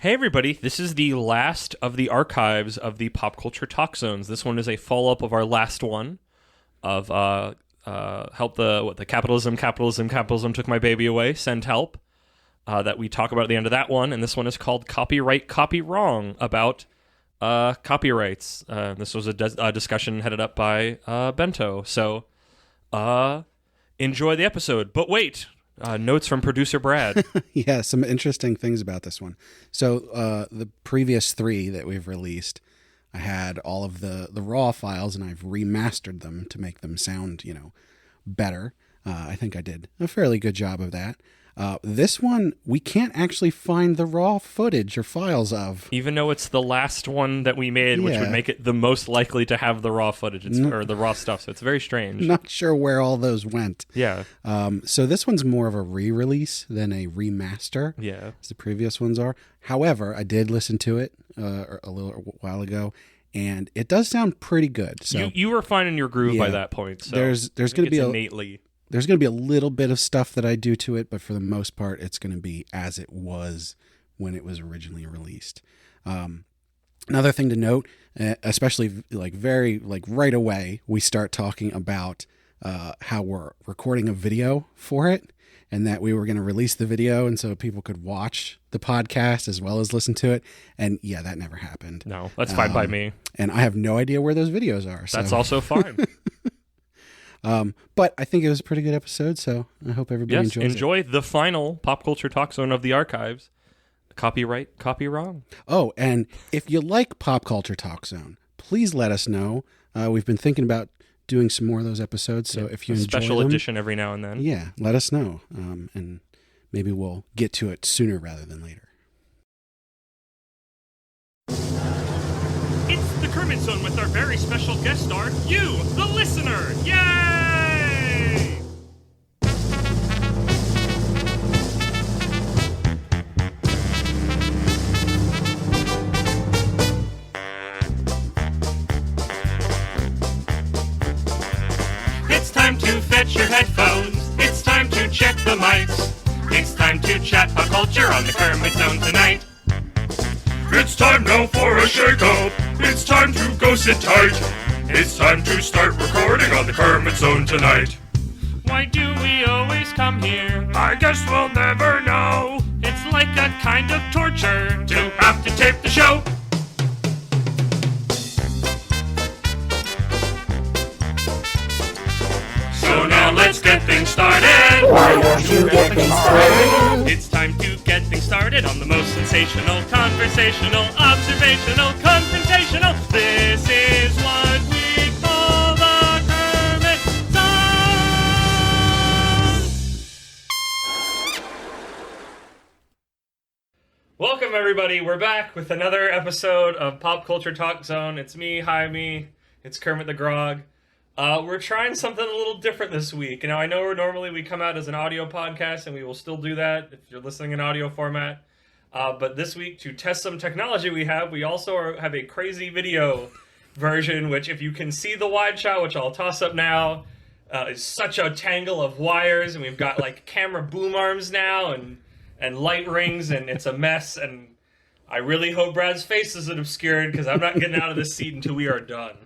Hey everybody, this is the last of the archives of the Pop Culture Talk Zones. This one is a follow-up of our last one of help the capitalism took my baby away, send help, that we talk about at the end of that one, and this one is called Copyright, Copywrong, about copyrights. This was a discussion headed up by Bento, so enjoy the episode. But wait, notes from producer Brad. Yeah, some interesting things about this one. So the previous three that we've released, I had all of the raw files and I've remastered them to make them sound, better. I think I did a fairly good job of that. This one, we can't actually find the raw footage or files of. Even though it's the last one that we made, which would make it the most likely to have the raw footage, or the raw stuff, so it's very strange. Not sure where all those went. Yeah. So this one's more of a re-release than a remaster, as the previous ones are. However, I did listen to it a little while ago, and it does sound pretty good. So you were finding your groove by that point. So there's going to be innately. There's going to be a little bit of stuff that I do to it, but for the most part, it's going to be as it was when it was originally released. Another thing to note, especially right away, we start talking about how we're recording a video for it, and that we were going to release the video, and so people could watch the podcast as well as listen to it. And yeah, that never happened. No, that's fine by me. And I have no idea where those videos are. So. That's also fine. But I think it was a pretty good episode, so I hope everybody enjoys it. Enjoy the final Pop Culture Talk Zone of the archives. Copyright, Copywrong. Oh, and if you like Pop Culture Talk Zone, please let us know. We've been thinking about doing some more of those episodes, so if you enjoy special them, edition every now and then. Yeah, let us know, and maybe we'll get to it sooner rather than later. It's the Kermit Zone with our very special guest star, you, the listener. Yay! It's time to fetch your headphones. It's time to check the mics. It's time to chat pop culture on the Kermit Zone tonight. It's time now for a shake-up. It's time to go sit tight. It's time to start recording on the Kermit Zone tonight. Why do we always come here? I guess we'll never know. It's like a kind of torture to have to tape the show. So now let's get things started. Why don't you get things started? It's time to get things started on the most sensational, conversational, observational, confrontational. This is what we call the Kermit Zone. Welcome everybody, we're back with another episode of Pop Culture Talk Zone. It's me, it's Kermit the Grog. We're trying something a little different this week. Now, I know normally we come out as an audio podcast, and we will still do that if you're listening in audio format. But this week, to test some technology we also have a crazy video version, which if you can see the wide shot, which I'll toss up now, is such a tangle of wires, and we've got like camera boom arms now, and light rings, and it's a mess, and I really hope Brad's face isn't obscured, because I'm not getting out of this seat until we are done.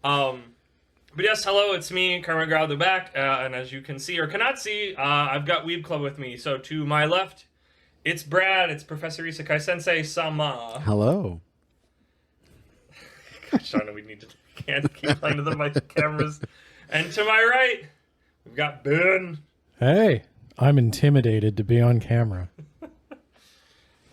But yes, hello, it's me, Kermit Grau the back, and as you can see or cannot see, I've got Weeb Club with me. So to my left, it's Brad, it's Professor Isekai Sensei Sama. Hello. Gosh, I know we can't keep playing to the mic cameras. And to my right, we've got Ben. Hey, I'm intimidated to be on camera.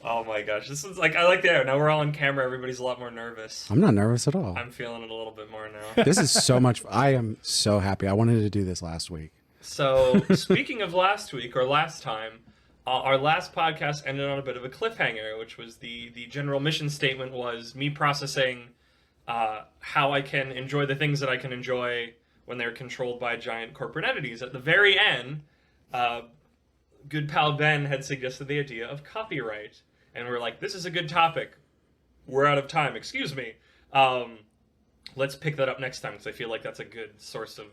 Oh my gosh, this is like, I like that. Now we're all on camera, everybody's a lot more nervous. I'm not nervous at all. I'm feeling it a little bit more now. This is so much. I am so happy. I wanted to do this last week. So, speaking of last week, or last time, our last podcast ended on a bit of a cliffhanger, which was the general mission statement was me processing how I can enjoy the things that I can enjoy when they're controlled by giant corporate entities. At the very end, good pal Ben had suggested the idea of copyright. And we're like, this is a good topic. We're out of time. Excuse me. Let's pick that up next time, because I feel like that's a good source of,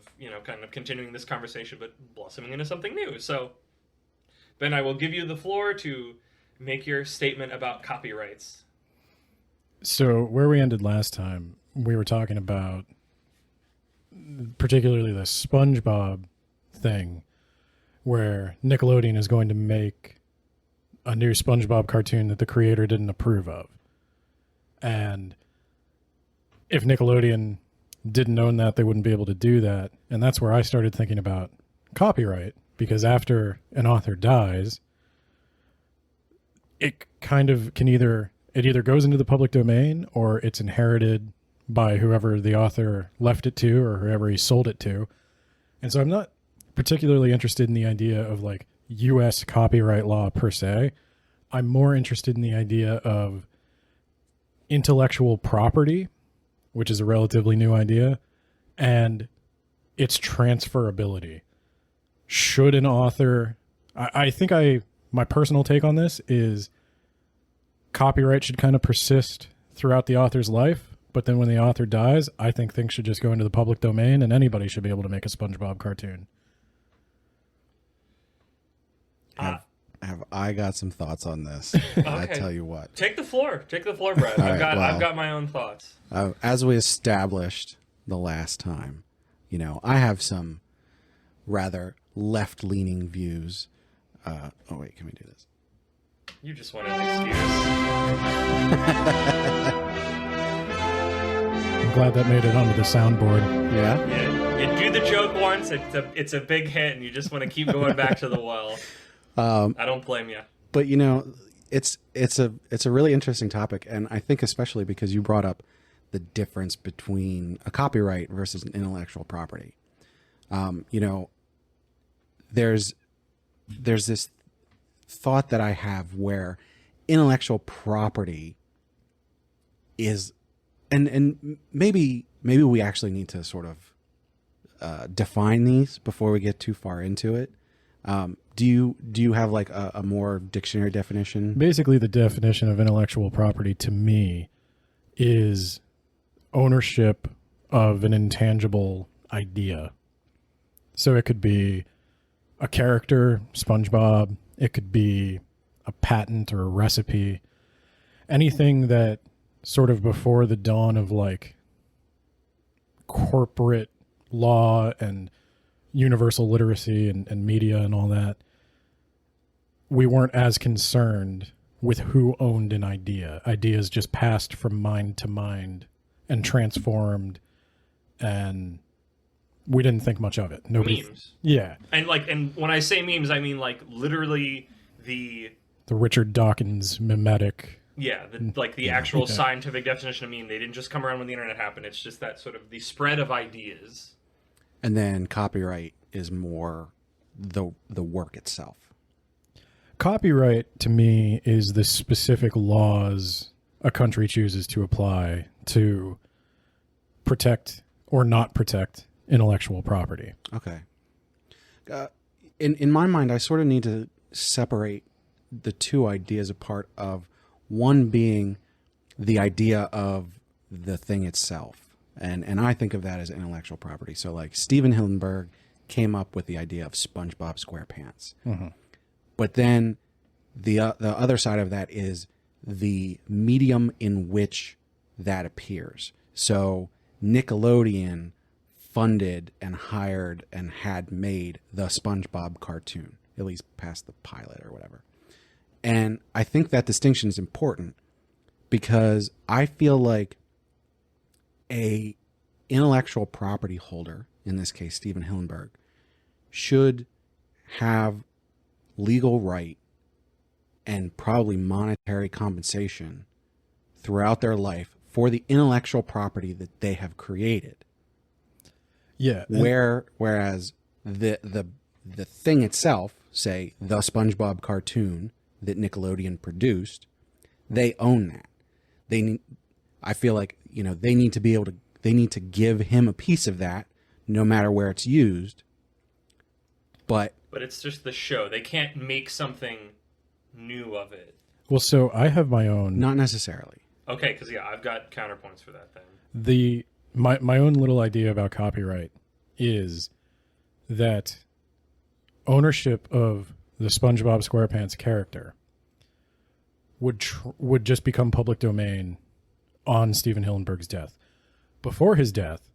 kind of continuing this conversation, but blossoming into something new. So, Ben, I will give you the floor to make your statement about copyrights. So where we ended last time, we were talking about particularly the SpongeBob thing, where Nickelodeon is going to make a new SpongeBob cartoon that the creator didn't approve of. And if Nickelodeon didn't own that, they wouldn't be able to do that. And that's where I started thinking about copyright, because after an author dies, it kind of can either goes into the public domain or it's inherited by whoever the author left it to or whoever he sold it to. And so I'm not particularly interested in the idea of like US copyright law per se. I'm more interested in the idea of intellectual property, which is a relatively new idea, and its transferability. Should an author, I think my personal take on this is copyright should kind of persist throughout the author's life, but then when the author dies, I think things should just go into the public domain and anybody should be able to make a SpongeBob cartoon. Have I got some thoughts on this? Okay. I tell you what. Take the floor, Brad. I've got my own thoughts. As we established the last time, I have some rather left-leaning views. Oh wait, can we do this? You just want an excuse. I'm glad that made it onto the soundboard. Yeah. Yeah, you do the joke once, it's a big hit, and you just want to keep going back to the well. I don't blame you. But it's a really interesting topic, and I think especially because you brought up the difference between a copyright versus an intellectual property. There's this thought that I have where intellectual property is, and maybe we actually need to sort of define these before we get too far into it. Do you have like a more dictionary definition? Basically, the definition of intellectual property to me is ownership of an intangible idea. So it could be a character, SpongeBob. It could be a patent or a recipe. Anything that sort of before the dawn of like corporate law and universal literacy and media and all that, we weren't as concerned with who owned an idea. Ideas just passed from mind to mind and transformed, and we didn't think much of it. Nobody. Memes. Yeah. And when I say memes, I mean like literally the Richard Dawkins mimetic. Yeah, the actual scientific definition of meme. They didn't just come around when the internet happened. It's just that sort of the spread of ideas. And then copyright is more the work itself. Copyright to me is the specific laws a country chooses to apply to protect or not protect intellectual property. Okay. In my mind, I sort of need to separate the two ideas apart, of one being the idea of the thing itself. And I think of that as intellectual property. So like Steven Hillenburg came up with the idea of SpongeBob SquarePants. Mm-hmm. But then the other side of that is the medium in which that appears. So Nickelodeon funded and hired and had made the SpongeBob cartoon, at least past the pilot or whatever. And I think that distinction is important because I feel like a intellectual property holder, in this case Steven Hillenburg, should have legal right and probably monetary compensation throughout their life for the intellectual property that they have created. Yeah. Whereas the thing itself, say the SpongeBob cartoon that Nickelodeon produced, they own that. I feel like, they need to give him a piece of that no matter where it's used. But it's just the show. They can't make something new of it. Well, so I have my own. Not necessarily. Okay, because I've got counterpoints for that then. My own little idea about copyright is that ownership of the SpongeBob SquarePants character would just become public domain on Steven Hillenburg's death. Before his death,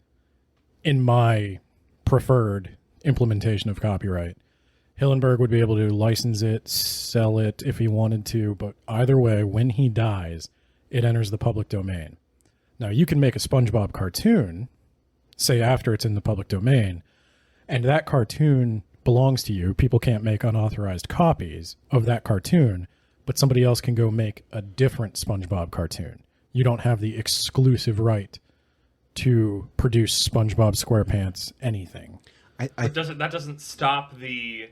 in my preferred implementation of copyright, Hillenburg would be able to license it, sell it if he wanted to, but either way, when he dies, it enters the public domain. Now, you can make a SpongeBob cartoon, say after it's in the public domain, and that cartoon belongs to you. People can't make unauthorized copies of that cartoon, but somebody else can go make a different SpongeBob cartoon. You don't have the exclusive right to produce SpongeBob SquarePants anything. That doesn't stop the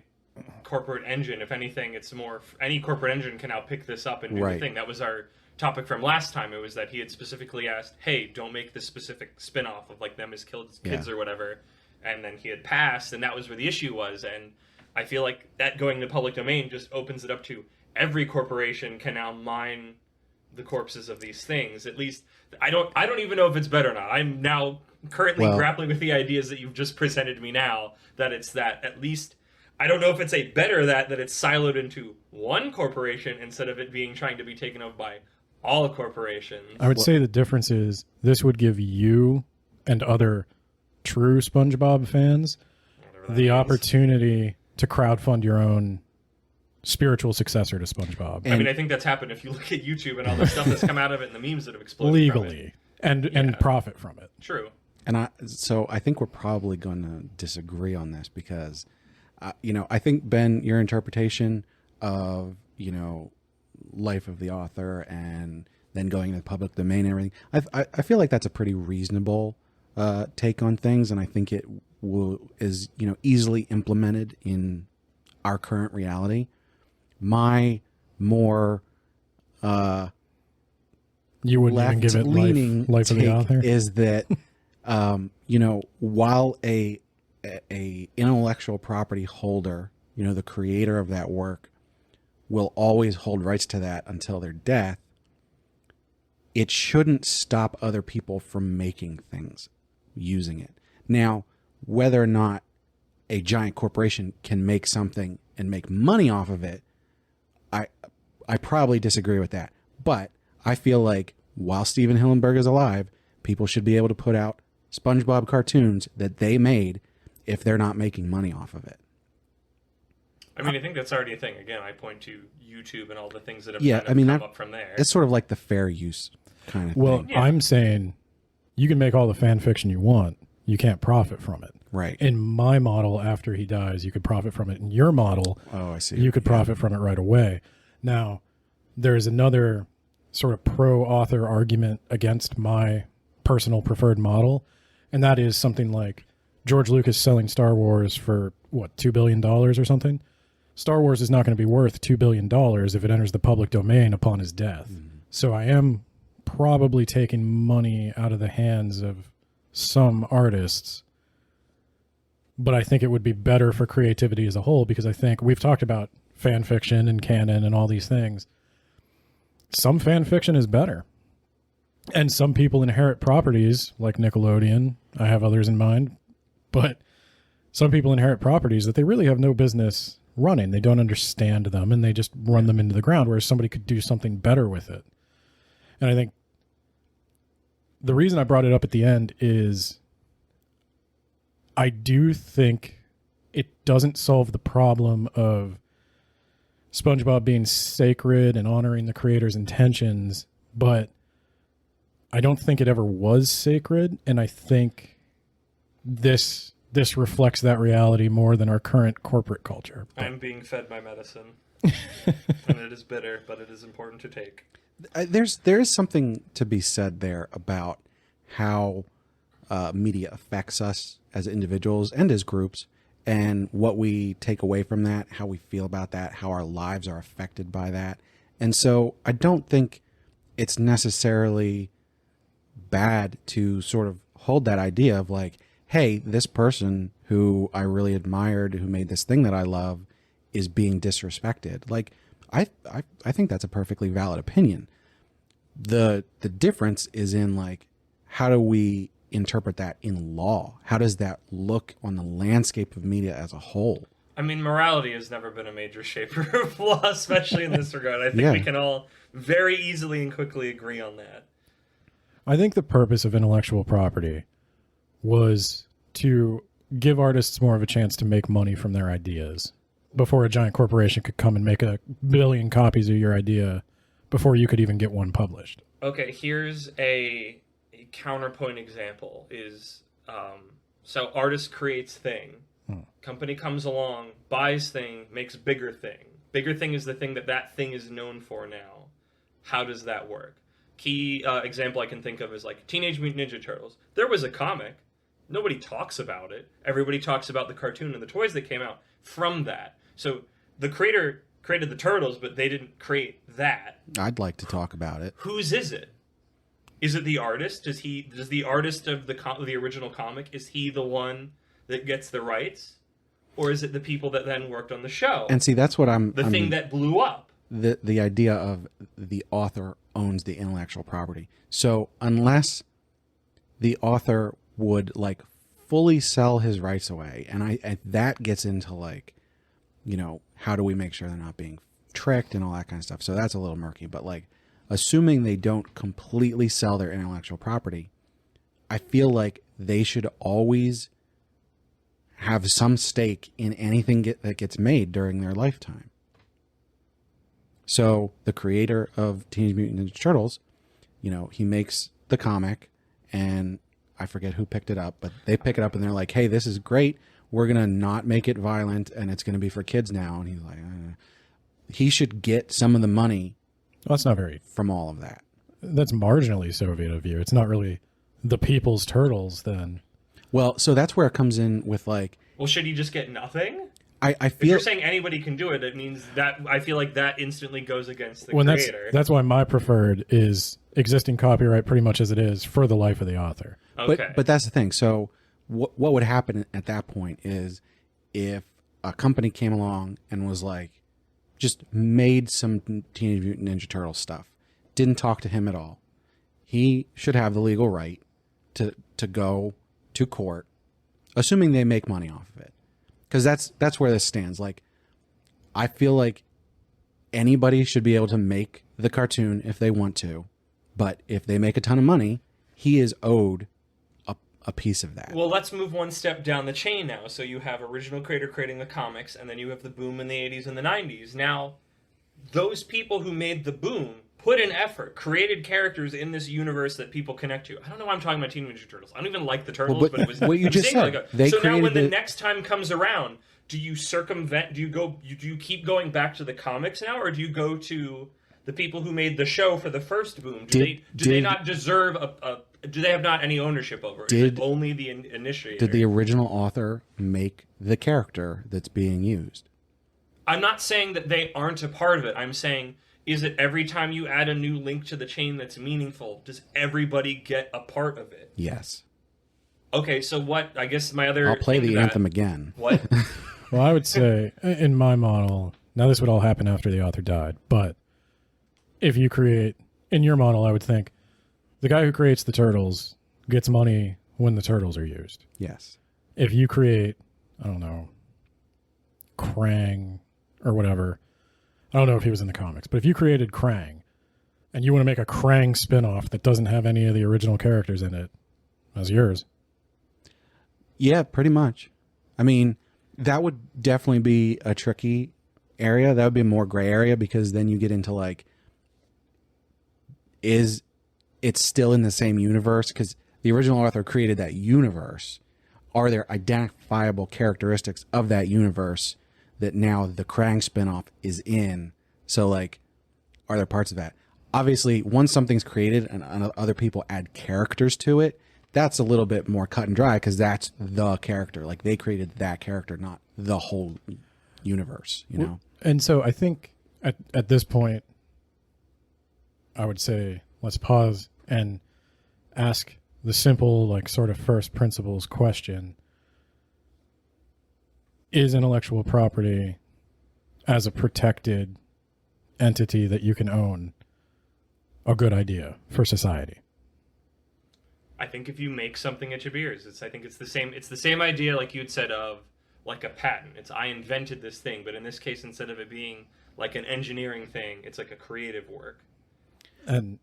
corporate engine. If anything, it's more any corporate engine can now pick this up and do the thing. That was our topic from last time. It was that he had specifically asked, hey, don't make this specific spin-off of like them as kids or whatever, and then he had passed, and that was where the issue was. And I feel like that going to public domain just opens it up to every corporation can now mine the corpses of these things. At least I don't even know if it's better or not. I'm now currently grappling with the ideas that you've just presented to me now, that it's that at least I don't know if it's a better that it's siloed into one corporation instead of it being trying to be taken over by all corporations. I would say the difference is this would give you and other true SpongeBob fans the opportunity to crowdfund your own spiritual successor to SpongeBob. I mean, I think that's happened if you look at YouTube and all the stuff that's come out of it and the memes that have exploded legally from it. and profit from it. True. And I think we're probably going to disagree on this because, I think, Ben, your interpretation of, life of the author and then going into the public domain and everything, I feel like that's a pretty reasonable take on things, and I think it is easily implemented in our current reality. My more you wouldn't even give it life of the author is that while a intellectual property holder, the creator of that work, will always hold rights to that until their death, it shouldn't stop other people from making things using it. Now, whether or not a giant corporation can make something and make money off of it, I probably disagree with that. But I feel like while Steven Hillenburg is alive, people should be able to put out SpongeBob cartoons that they made if they're not making money off of it. I mean, I think that's already a thing. Again, I point to YouTube and all the things that have come up from there. It's sort of like the fair use kind of thing. Well, I'm saying you can make all the fan fiction you want. You can't profit from it. Right. In my model, after he dies, you could profit from it. In your model, I see. You could profit from it right away. Now, there's another sort of pro-author argument against my personal preferred model, and that is something like George Lucas selling Star Wars for, $2 billion or something? Star Wars is not going to be worth $2 billion if it enters the public domain upon his death. Mm-hmm. So I am probably taking money out of the hands of some artists, but I think it would be better for creativity as a whole, because I think we've talked about fan fiction and canon and all these things. Some fan fiction is better. And some people inherit properties like Nickelodeon. I have others in mind, but some people inherit properties that they really have no business running. They don't understand them and they just run them into the ground, whereas somebody could do something better with it. And I think the reason I brought it up at the end is I do think it doesn't solve the problem of SpongeBob being sacred and honoring the creator's intentions, but I don't think it ever was sacred, and I think this reflects that reality more than our current corporate culture. I'm being fed my medicine, and it is bitter, but it is important to take. There is something to be said there about how media affects us as individuals and as groups, and what we take away from that, how we feel about that, how our lives are affected by that. And so I don't think it's necessarily bad to sort of hold that idea of like, hey, this person who I really admired, who made this thing that I love, is being disrespected. Like, I think that's a perfectly valid opinion. The difference is in like, how do we interpret that in law? How does that look on the landscape of media as a whole? I mean, morality has never been a major shaper of law, especially in this regard. I think Yeah. we can all very easily and quickly agree on that. I think the purpose of intellectual property was to give artists more of a chance to make money from their ideas before a giant corporation could come and make 1 billion copies of your idea before you could even get one published. Okay, here's a counterpoint example is, so artist creates thing. Company comes along, buys thing, makes bigger thing. Bigger thing is the thing that thing is known for now. How does that work? Key example I can think of is like Teenage Mutant Ninja Turtles. There was a comic. Nobody talks about it. Everybody talks about the cartoon and the toys that came out from that. So the creator created the Turtles, but they didn't create that. I'd like to talk about it. Whose is it? Is it the artist? Does the artist of the original comic, is he the one that gets the rights? Or is it the people that then worked on the show? And see, that's what the thing that blew up. The idea of the author owns the intellectual property. So unless the author would like fully sell his rights away, and I that gets into like, you know, how do we make sure they're not being tricked and all that kind of stuff. So that's a little murky, but like assuming they don't completely sell their intellectual property, I feel like they should always have some stake in anything that gets made during their lifetime. So the creator of Teenage Mutant Ninja Turtles, you know, he makes the comic, and I forget who picked it up, but they pick it up and they're like, hey, this is great. We're going to not make it violent, and it's going to be for kids now. And he's like, he should get some of the money. Well, that's not very... from all of that. That's marginally Soviet of you. It's not really the people's turtles then. Well, so that's where it comes in with like... Well, should he just get nothing? I If feel... you're saying anybody can do it, it means that I feel like that instantly goes against the When creator. that's why my preferred is existing copyright pretty much as it is for the life of the author. Okay. But that's the thing. So what would happen at that point is if a company came along and was like, just made some Teenage Mutant Ninja Turtle stuff, didn't talk to him at all, he should have the legal right to go to court, assuming they make money off of it. Because that's where this stands. Like, I feel like anybody should be able to make the cartoon if they want to, but if they make a ton of money, he is owed a piece of that. Well, let's move one step down the chain now. So you have original creator creating the comics, and then you have the boom in the 80s and the 90s. Now, those people who made the boom put in effort, created characters in this universe that people connect to. I don't know why I'm talking about Teenage Mutant Ninja Turtles. I don't even like the Turtles, Well, but it was... what you I'm just saying said. like They so now when the created next time comes around, do you circumvent... Do you keep going back to the comics now, or do you go to the people who made the show for the first boom? Do they not deserve do they have not any ownership over it? Is it only the initiator? Did the original author make the character that's being used? I'm not saying that they aren't a part of it. I'm saying, is it every time you add a new link to the chain that's meaningful, does everybody get a part of it? Yes. Okay, so what? I guess my other... I'll play thing the to that- anthem again. What? Well, I would say in my model, now this would all happen after the author died, but if you create, in your model, I would think the guy who creates the turtles gets money when the turtles are used. Yes. If you create, I don't know, Krang or whatever, I don't know if he was in the comics, but if you created Krang and you want to make a Krang spinoff that doesn't have any of the original characters in it, that's yours. Yeah, pretty much. I mean, that would definitely be a tricky area. That would be a more gray area because then you get into like, is it still in the same universe? Because the original author created that universe. Are there identifiable characteristics of that universe that now the Krang spinoff is in? So like, are there parts of that? Obviously, once something's created and other people add characters to it, that's a little bit more cut and dry because that's the character. Like they created that character, not the whole universe, you know? And so I think at this point, I would say let's pause and ask the simple, like sort of first principles question. Is intellectual property as a protected entity that you can own a good idea for society? I think if you make something, it should be yours. I think it's the same idea like you had said of like a patent. It's I invented this thing, but in this case, instead of it being like an engineering thing, it's like a creative work. And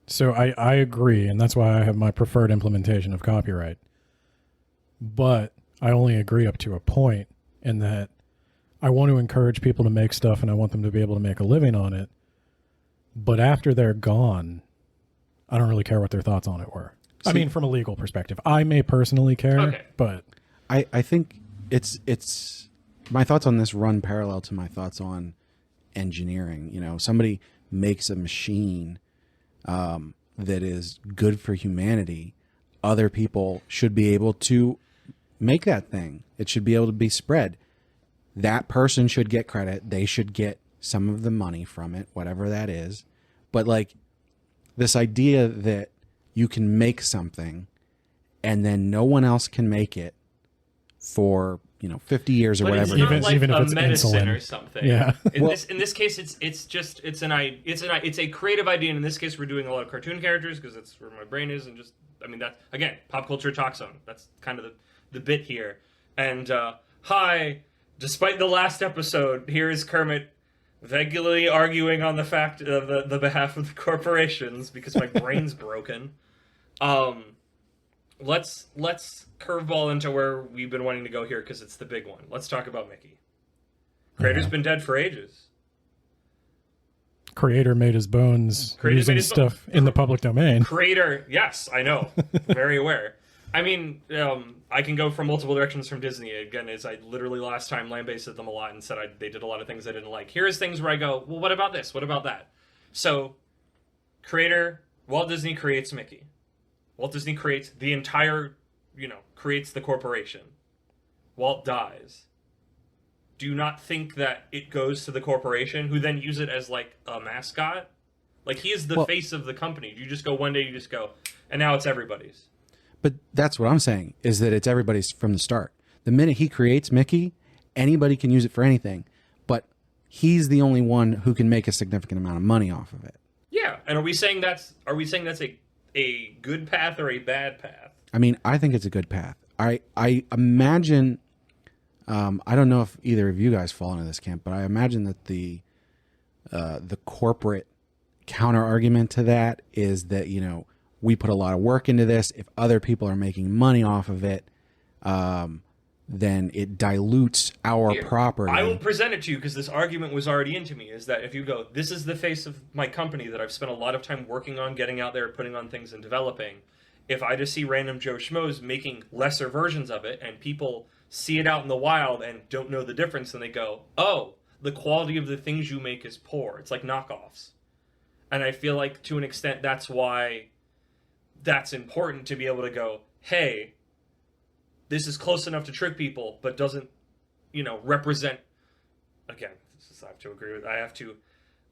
so I agree, and that's why I have my preferred implementation of copyright. But I only agree up to a point, in that I want to encourage people to make stuff and I want them to be able to make a living on it. But after they're gone, I don't really care what their thoughts on it were. I mean, from a legal perspective, I may personally care, but I think it's my thoughts on this run parallel to my thoughts on engineering. You know, somebody makes a machine that is good for humanity. Other people should be able to make that thing. It should be able to be spread. That person should get credit. They should get some of the money from it, whatever that is. But like this idea that you can make something and then no one else can make it for, 50 years or but whatever. It's not like even if a it's medicine insulin or something. Yeah. In this case, it's a creative idea. And in this case, we're doing a lot of cartoon characters because that's where my brain is. And that again, pop culture talk zone. That's kind of the bit here. And hi, despite the last episode, here is Kermit regularly arguing on the fact of the behalf of the corporations because my brain's broken. Let's curveball into where we've been wanting to go here because it's the big one. Let's talk about Mickey. Creator's been dead for ages. Creator made his bones using stuff in the public domain. Creator, yes, I know. Very aware. I mean, I can go from multiple directions from Disney. Again, as I literally last time lambasted them a lot and said they did a lot of things I didn't like. Here's things where I go, well, what about this? What about that? So, Walt Disney creates Mickey. Walt Disney creates the entire, creates the corporation. Walt dies. Do you not think that it goes to the corporation, who then use it as, like, a mascot? Like, he is the face of the company. You just go one day, and now it's everybody's. But that's what I'm saying, is that it's everybody's from the start. The minute he creates Mickey, anybody can use it for anything, but he's the only one who can make a significant amount of money off of it. Yeah, and are we saying that's a good path or a bad path? I mean, I think it's a good path. I imagine, I don't know if either of you guys fall into this camp, but I imagine that the corporate counter argument to that is that, we put a lot of work into this. If other people are making money off of it, then it dilutes our property. I will present it to you because this argument was already into me, is that if you go, this is the face of my company that I've spent a lot of time working on, getting out there, putting on things and developing. If I just see random Joe Schmoes making lesser versions of it and people see it out in the wild and don't know the difference, then they go, oh, the quality of the things you make is poor. It's like knockoffs. And I feel like to an extent that's why that's important, to be able to go, hey, this is close enough to trick people, but doesn't, represent. Again, I have to agree with. I have to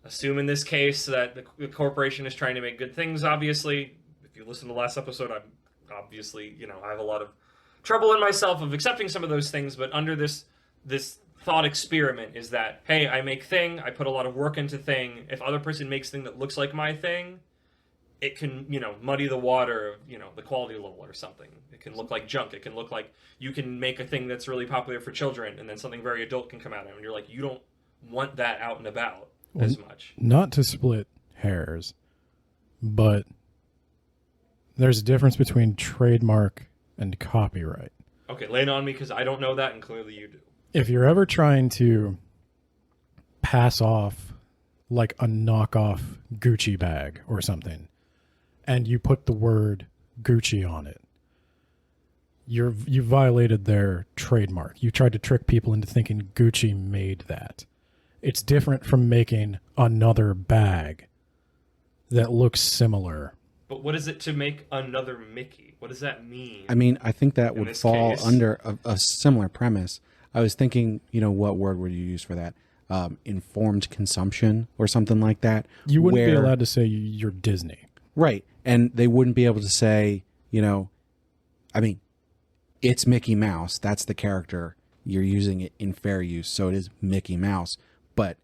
assume in this case that the corporation is trying to make good things. Obviously, if you listen to the last episode, I'm obviously, I have a lot of trouble in myself of accepting some of those things. But under this thought experiment is that, hey, I make thing, I put a lot of work into thing. If other person makes thing that looks like my thing, it can, muddy the water of, the quality level or something. It can look like junk. It can look like you can make a thing that's really popular for children and then something very adult can come out of it. And you're like, you don't want that out and about as much. Not to split hairs, but there's a difference between trademark and copyright. Okay, lay it on me because I don't know that and clearly you do. If you're ever trying to pass off like a knockoff Gucci bag or something, and you put the word Gucci on it, you violated their trademark. You tried to trick people into thinking Gucci made that. It's different from making another bag that looks similar. But what is it to make another Mickey? What does that mean? I mean, I think that would fall case under a similar premise. I was thinking, what word would you use for that? Informed consumption or something like that. You wouldn't be allowed to say you're Disney. Right. And they wouldn't be able to say, I mean, it's Mickey Mouse. That's the character. You're using it in fair use. So it is Mickey Mouse. But,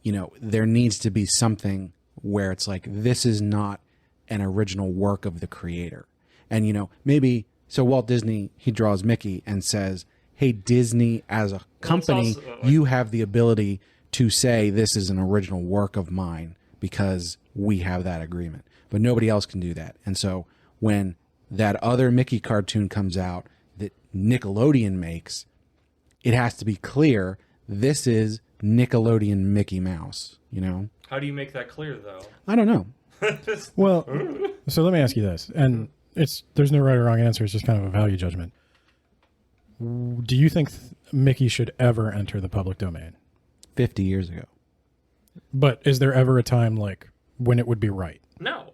there needs to be something where it's like, this is not an original work of the creator. And, maybe, so Walt Disney, he draws Mickey and says, hey, Disney as a company, also, you have the ability to say this is an original work of mine because we have that agreement. But nobody else can do that. And so when that other Mickey cartoon comes out that Nickelodeon makes, it has to be clear this is Nickelodeon Mickey Mouse, you know? How do you make that clear, though? I don't know. Well, so let me ask you this, and there's no right or wrong answer. It's just kind of a value judgment. Do you think Mickey should ever enter the public domain? 50 years ago. But is there ever a time like when it would be right? No.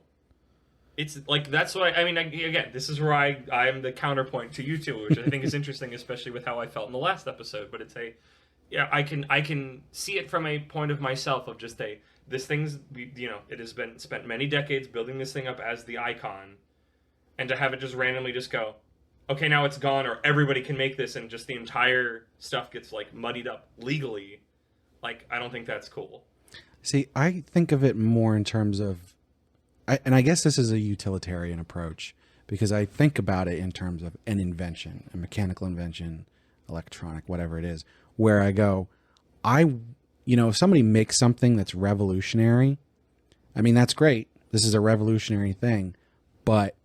It's like, that's why, I mean, again, this is where I am the counterpoint to you two, which I think is interesting, especially with how I felt in the last episode. But yeah, I can see it from a point of myself of just this thing's, you know, it has been spent many decades building this thing up as the icon, and to have it just randomly just go, okay, now it's gone, or everybody can make this, and just the entire stuff gets like muddied up legally. Like, I don't think that's cool. See, I think of it more in terms of, and I guess this is a utilitarian approach, because I think about it in terms of an invention, a mechanical invention, electronic, whatever it is, where I go, if somebody makes something that's revolutionary, I mean, that's great. This is a revolutionary thing, but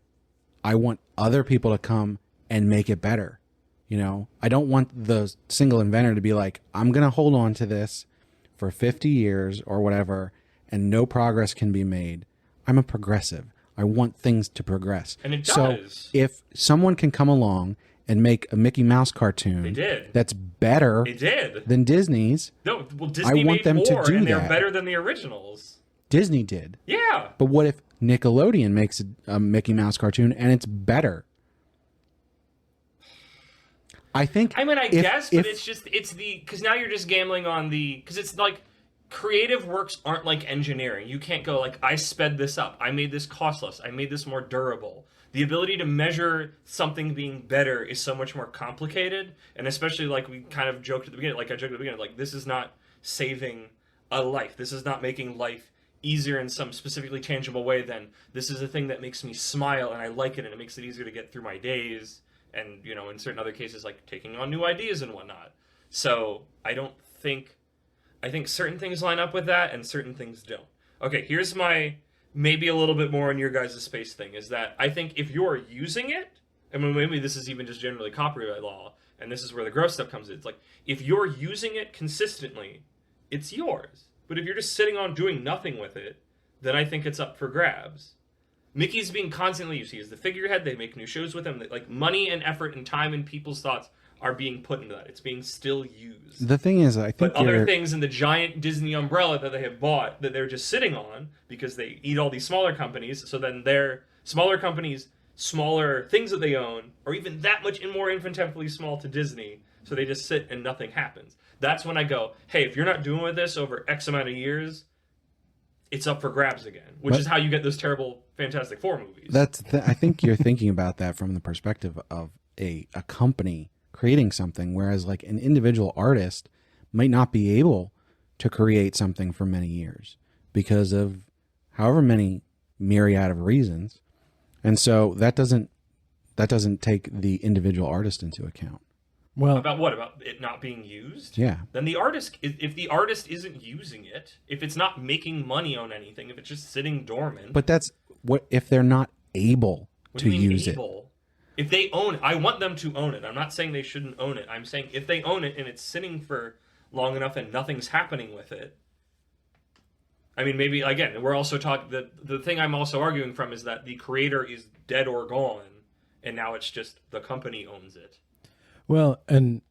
I want other people to come and make it better. You know, I don't want the single inventor to be like, I'm going to hold on to this for 50 years or whatever, and no progress can be made. I'm a progressive. I want things to progress. And it so does. If someone can come along and make a Mickey Mouse cartoon They did. that's better They did. than Disney's, No, well, Disney I want made them more, to do and they're that. better than the originals. Disney did. Yeah. But what if Nickelodeon makes a Mickey Mouse cartoon and it's better? I think. I mean, I guess, but because now you're just gambling on because it's like creative works aren't like engineering. You can't go like, I sped this up, I made this costless, I made this more durable. The ability to measure something being better is so much more complicated, and especially like we kind of joked at the beginning, like this is not saving a life. This is not making life easier in some specifically tangible way. Then this is a thing that makes me smile and I like it, and it makes it easier to get through my days. And, you know, in certain other cases, like taking on new ideas and whatnot. So I think certain things line up with that and certain things don't. Okay, here's my maybe a little bit more in your guys' space thing, is that I think if you're using it, I mean, maybe this is even just generally copyright law, and this is where the gross stuff comes in. It's like, if you're using it consistently, it's yours. But if you're just sitting on doing nothing with it, then I think it's up for grabs. Mickey's being constantly used. He is the figurehead. They make new shows with him. Like, money and effort and time and people's thoughts are being put into that. It's being still used. The thing is, I think but other things in the giant Disney umbrella that they have bought that they're just sitting on because they eat all these smaller companies. So then their smaller companies, smaller things that they own, are even that much more infinitesimally small to Disney. So they just sit and nothing happens. That's when I go, hey, if you're not doing with this over X amount of years, it's up for grabs again, which is how you get those terrible Fantastic Four movies. I think you're thinking about that from the perspective of a company creating something, whereas like an individual artist might not be able to create something for many years because of however many myriad of reasons. And so that doesn't take the individual artist into account. Well, about what? About it not being used? Yeah. Then the artist, if the artist isn't using it, if it's not making money on anything, if it's just sitting dormant. But that's what if they're not able What to do you mean use able? If they own it, I want them to own it. I'm not saying they shouldn't own it. I'm saying if they own it and it's sitting for long enough and nothing's happening with it. I mean, maybe, again, we're also talking, the thing I'm also arguing from is that the creator is dead or gone, and now it's just the company owns it. well, and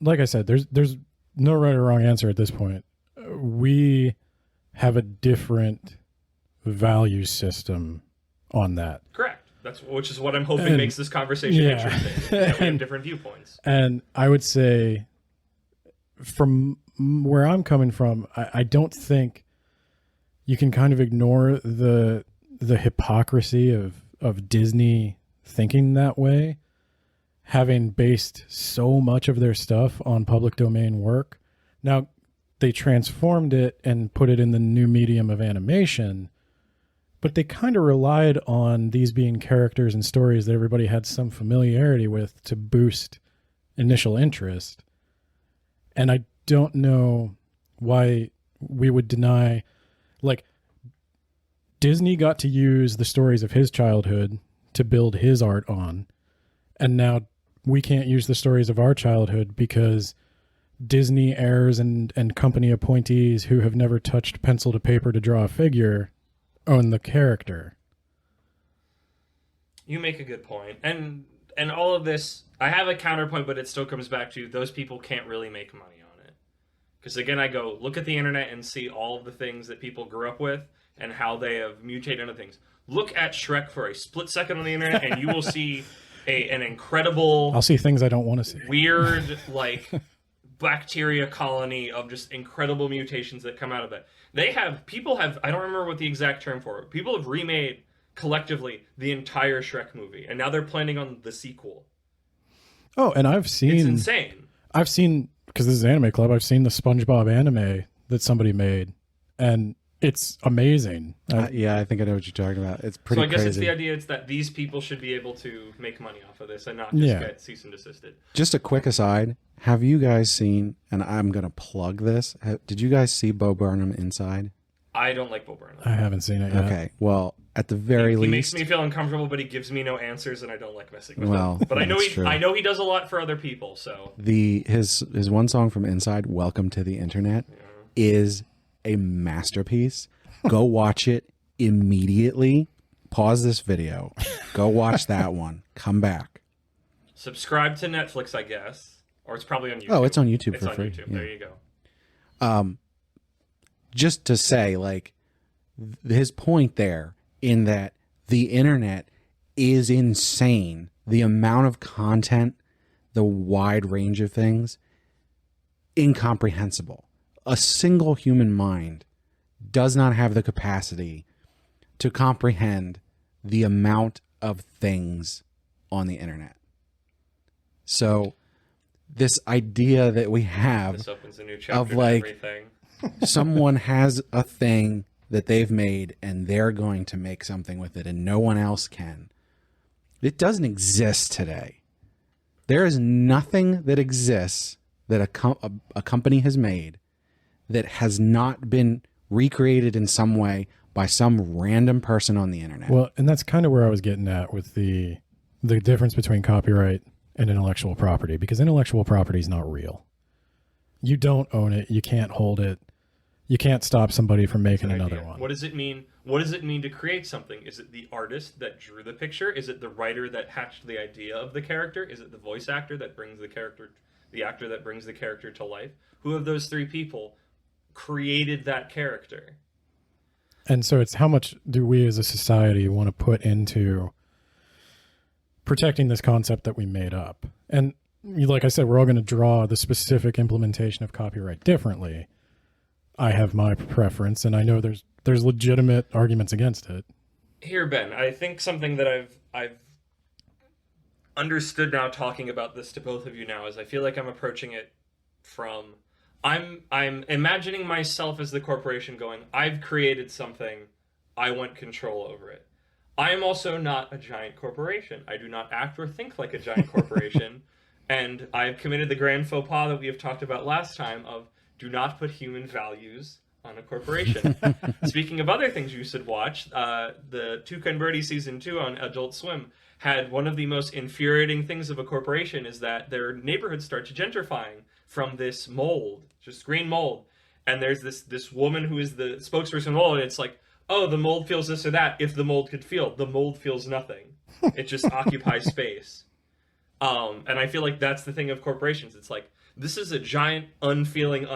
like I said, there's no right or wrong answer at this point. We have a different value system on that. Correct. Which is what I'm hoping makes this conversation interesting. That we have different viewpoints. And I would say, from where I'm coming from, I don't think you can kind of ignore the hypocrisy of Disney thinking that way, having based so much of their stuff on public domain work. Now, they transformed it and put it in the new medium of animation, but they kind of relied on these being characters and stories that everybody had some familiarity with to boost initial interest. And I don't know why we would deny, like, Disney got to use the stories of his childhood to build his art on, and now we can't use the stories of our childhood because Disney heirs and company appointees who have never touched pencil to paper to draw a figure own the character. You make a good point. And all of this, I have a counterpoint, but it still comes back to those people can't really make money on it. Because again, I go, look at the internet and see all of the things that people grew up with and how they have mutated into things. Look at Shrek for a split second on the internet and you will see an incredible... I'll see things I don't want to see. Weird, like, bacteria colony of just incredible mutations that come out of it. People have, I don't remember what the exact term for it, people have remade, collectively, the entire Shrek movie. And now they're planning on the sequel. Oh, and I've seen... It's insane. I've seen, because this is Anime Club, I've seen the SpongeBob anime that somebody made, and it's amazing. Yeah, I think I know what you're talking about. It's pretty crazy. So I guess it's the idea it's that these people should be able to make money off of this and not just get cease and desisted. Just a quick aside. Have you guys seen, and I'm going to plug this, did you guys see Bo Burnham Inside? I don't like Bo Burnham. I haven't seen it yet. Okay, well, at the very least... He makes me feel uncomfortable, but he gives me no answers, and I don't like messing with him. But I know he does a lot for other people, so... His one song from Inside, Welcome to the Internet, is a masterpiece. Go watch it immediately. Pause this video. Go watch that one. Come back. Subscribe to Netflix, I guess. Or it's probably on YouTube. Oh, it's on YouTube for free. YouTube. Yeah. There you go. Just to say, like, his point there in that the internet is insane. The amount of content, the wide range of things, incomprehensible. A single human mind does not have the capacity to comprehend the amount of things on the internet. So this idea that we have this opens a new chapter of like everything. Someone has a thing that they've made and they're going to make something with it and no one else can. It doesn't exist today. There is nothing that exists that a company has made that has not been recreated in some way by some random person on the internet. Well, and that's kind of where I was getting at with the difference between copyright and intellectual property, because intellectual property is not real. You don't own it. You can't hold it. You can't stop somebody from making another one. What does it mean? What does it mean to create something? Is it the artist that drew the picture? Is it the writer that hatched the idea of the character? Is it the voice actor that brings the actor that brings the character to life? Who of those three people created that character? And so it's how much do we as a society want to put into protecting this concept that we made up? And like I said, we're all going to draw the specific implementation of copyright differently. I have my preference, and I know there's legitimate arguments against it. Here, Ben, I think something that I've understood now talking about this to both of you now is I feel like I'm approaching it from I'm imagining myself as the corporation going, I've created something, I want control over it. I am also not a giant corporation. I do not act or think like a giant corporation, and I've committed the grand faux pas that we have talked about last time of do not put human values on a corporation. Speaking of other things you should watch, the Tuca and Birdie Season 2 on Adult Swim had one of the most infuriating things of a corporation is that their neighborhoods start to gentrifying from this mold, just green mold. And there's this woman who is the spokesperson of mold, and it's like, oh, the mold feels this or that. If the mold could feel, the mold feels nothing. It just occupies space. And I feel like that's the thing of corporations. It's like, this is a giant unfeeling,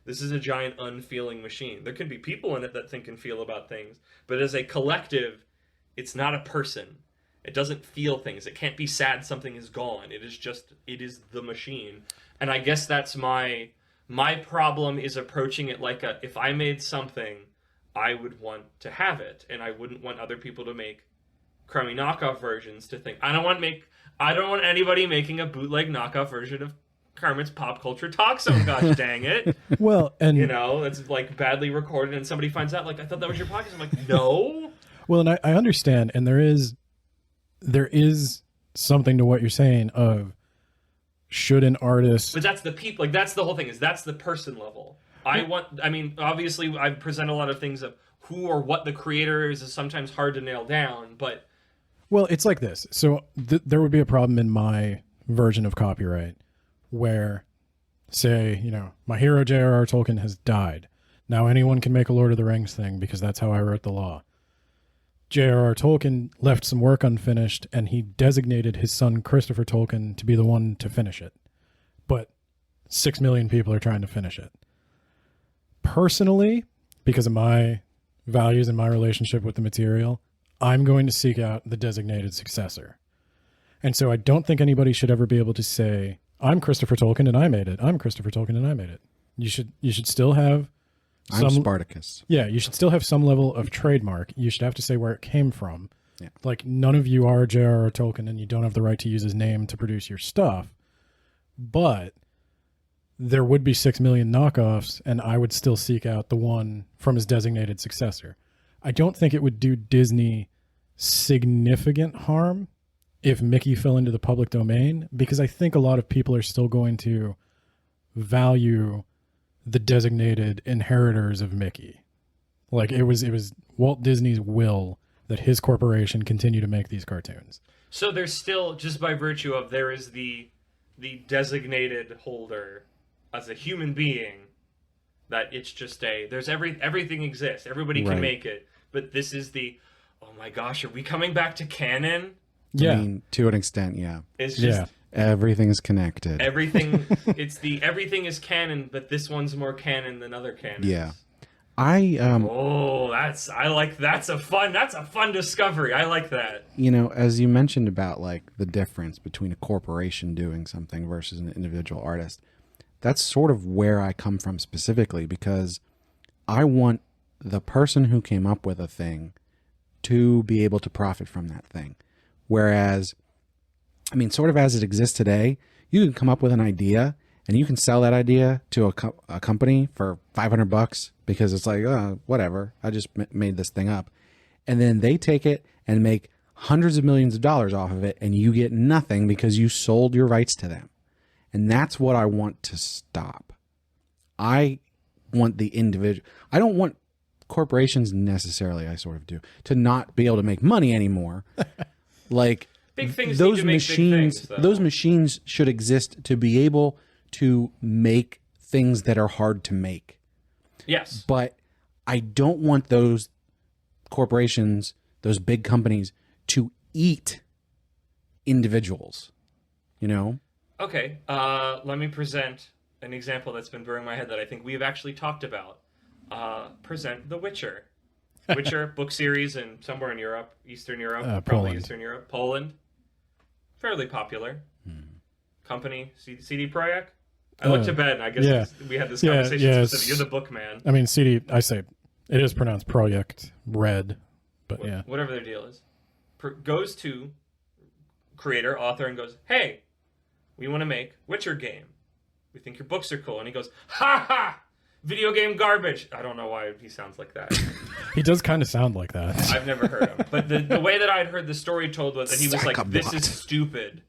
this is a giant unfeeling machine. There can be people in it that think and feel about things, but as a collective, it's not a person. It doesn't feel things. It can't be sad something is gone. It is the machine. And I guess that's my problem is approaching it like if I made something, I would want to have it, and I wouldn't want other people to make crummy knockoff versions to think. I don't want anybody making a bootleg knockoff version of Kermit's Pop Culture Talk Zone, gosh dang it. Well, and it's like badly recorded and somebody finds out, like, I thought that was your podcast. I'm like, no. Well, and I understand, and there is something to what you're saying of should an artist... But that's the people, like, that's the whole thing, is that's the person level. I mean, obviously, I present a lot of things of who or what the creator is sometimes hard to nail down, but... Well, it's like this. So there would be a problem in my version of copyright where, say, you know, my hero J.R.R. Tolkien has died. Now anyone can make a Lord of the Rings thing because that's how I wrote the law. J.R.R. Tolkien left some work unfinished, and he designated his son Christopher Tolkien to be the one to finish it. But 6 million people are trying to finish it. Personally, because of my values and my relationship with the material, I'm going to seek out the designated successor. And so I don't think anybody should ever be able to say, I'm Christopher Tolkien and I made it. I'm Christopher Tolkien and I made it. You should still have I'm Spartacus. Yeah, you should still have some level of trademark. You should have to say where it came from. Yeah. Like, none of you are J.R.R. Tolkien and you don't have the right to use his name to produce your stuff. But there would be 6 million knockoffs, and I would still seek out the one from his designated successor. I don't think it would do Disney significant harm if Mickey fell into the public domain, because I think a lot of people are still going to value the designated inheritors of Mickey. Like, it was Walt Disney's will that his corporation continue to make these cartoons. So there's still, just by virtue of, there is the designated holder as a human being, that it's just everything exists. Everybody can make it. But this is oh my gosh, are we coming back to canon? Yeah. I mean, to an extent, yeah. It's just... Everything's connected. Everything is canon, but this one's more canon than other canons. Yeah. That's a fun discovery. I like that. You know, as you mentioned about like the difference between a corporation doing something versus an individual artist, that's sort of where I come from specifically, because I want the person who came up with a thing to be able to profit from that thing. Whereas, I mean, sort of as it exists today, you can come up with an idea and you can sell that idea to a company for $500 because it's like, whatever, I just made this thing up. And then they take it and make hundreds of millions of dollars off of it, and you get nothing because you sold your rights to them. And that's what I want to stop. I want the individual. I don't want corporations necessarily, I sort of do, to not be able to make money anymore. Like, big things those need to make machines, big things, those machines should exist to be able to make things that are hard to make. Yes. But I don't want those corporations, those big companies, to eat individuals, you know? Okay, let me present an example that's been brewing in my head that I think we've actually talked about. Present The Witcher. Witcher book series in somewhere in Europe, Eastern Europe, probably Poland. Eastern Europe, Poland. Fairly popular. Company, CD Projekt. I looked to bed, and I guess we had this conversation specifically. You're the book man. I mean, I say it is pronounced Projekt Red, but yeah. Whatever their deal is. Goes to creator, author, and goes, hey, we want to make Witcher game. We think your books are cool. And he goes, ha ha! Video game garbage. I don't know why he sounds like that. He does kind of sound like that. I've never heard him. But the way that I'd heard the story told was that he was like, this is stupid.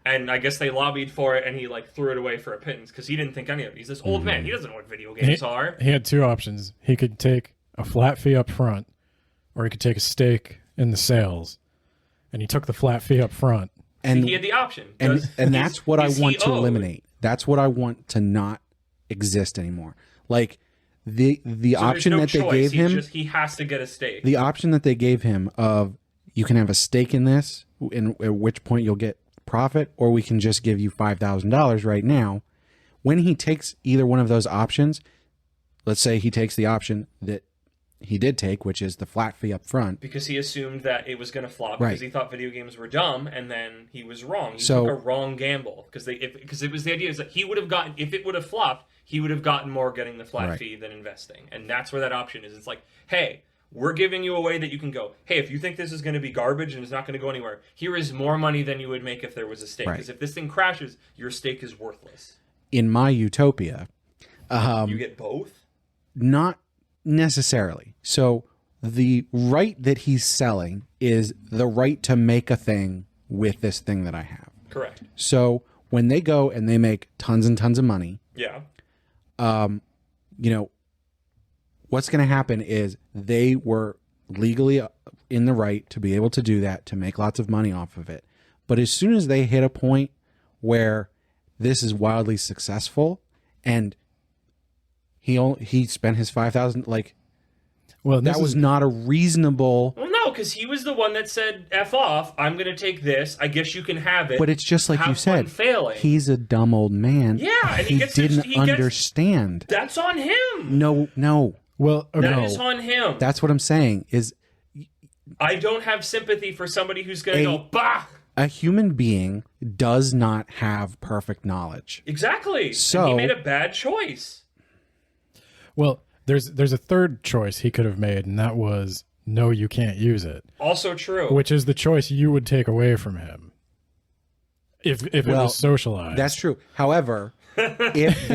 And I guess they lobbied for it, and he like threw it away for a pittance because he didn't think any of it. He's this old man. He doesn't know what video games are. He had two options. He could take a flat fee up front, or he could take a stake in the sales. And he took the flat fee up front. And he had the option. And that's what I want to eliminate. That's what I want to not exist anymore. Like the option that they gave him, he has to get a stake. The option that they gave him of you can have a stake in this, at which point you'll get profit, or we can just give you $5,000 right now. When he takes either one of those options, let's say he takes the option that he did take, which is the flat fee up front. Because he assumed that it was going to flop right. because he thought video games were dumb, and then he was wrong. He took a wrong gamble. Because it was the idea is that he would have gotten, if it would have flopped, he would have gotten more getting the flat fee than investing. And that's where that option is. It's like, hey, we're giving you a way that you can go, hey, if you think this is going to be garbage and it's not going to go anywhere, here is more money than you would make if there was a stake. Because if this thing crashes, your stake is worthless. In my utopia... you get both? Not necessarily. So the right that he's selling is the right to make a thing with this thing that I have. Correct. So when they go and they make tons and tons of money, Yeah. you know, what's going to happen is they were legally in the right to be able to do that, to make lots of money off of it. But as soon as they hit a point where this is wildly successful and he spent his 5,000, like, Well, that was not a reasonable. Well, no, because he was the one that said, F off, I'm going to take this. I guess you can have it. But it's just like Have you said. fun failing. He's a dumb old man. Yeah, and he didn't understand. That's on him. No. Well, okay. That is on him. That's what I'm saying. Is I don't have sympathy for somebody who's going to go, bah! a human being does not have perfect knowledge. Exactly. So- And he made a bad choice. Well, there's a third choice he could have made, and that was no, you can't use it, Also true. which is the choice you would take away from him if it was socialized. That's true. However, if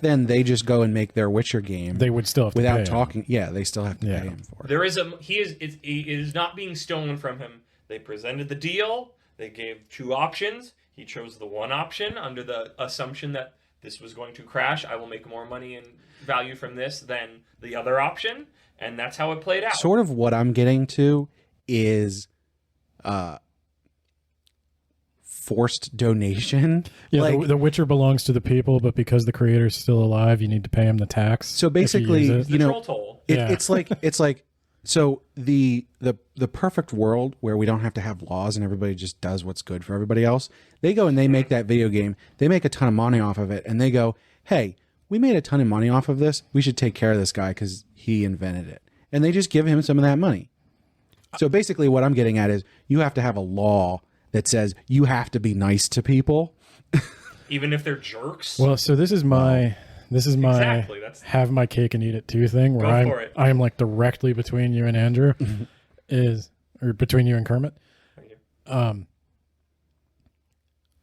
then they just go and make their Witcher game They would still have to pay without him. talking. Yeah, they still have to Yeah. pay him for it. There is it is not being stolen from him. They presented the deal. They gave two options. He chose the one option under the assumption that this was going to crash. I will make more money and value from this than the other option, and that's how it played out. Sort of what I'm getting to is forced donation. Yeah, Like, the Witcher belongs to the people, but because the creator's still alive, you need to pay him the tax. so if you basically, use it. the troll toll. Yeah. it's like so the perfect world where we don't have to have laws and everybody just does what's good for everybody else. They go and they make that video game. They make a ton of money off of it, and they go, "Hey, we made a ton of money off of this. We should take care of this guy because he invented it." And they just give him some of that money. So basically, what I'm getting at is you have to have a law that says you have to be nice to people. Even if they're jerks. Well, so this is my Exactly, that's- have my cake and eat it too thing, where Go for it. I am like directly between you and Andrew, or between you and Kermit. Thank you.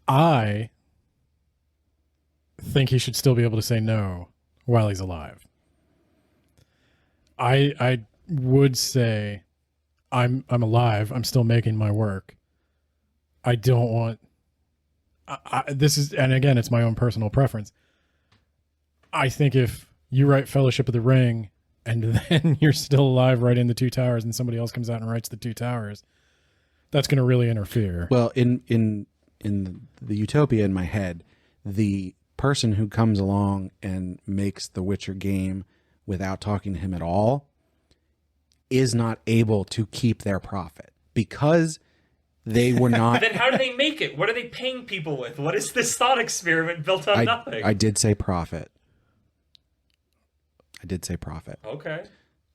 I think he should still be able to say no while he's alive. I would say I'm alive. I'm still making my work. I don't want. This is, and again, it's my own personal preference. I think if you write Fellowship of the Ring and then you're still alive writing the Two Towers, and somebody else comes out and writes the Two Towers, that's going to really interfere. Well, in the utopia in my head, the person who comes along and makes the Witcher game without talking to him at all is not able to keep their profit because they were not. Then how do they make it? What are they paying people with? What is this thought experiment built on nothing? I did say profit. I did say profit. Okay.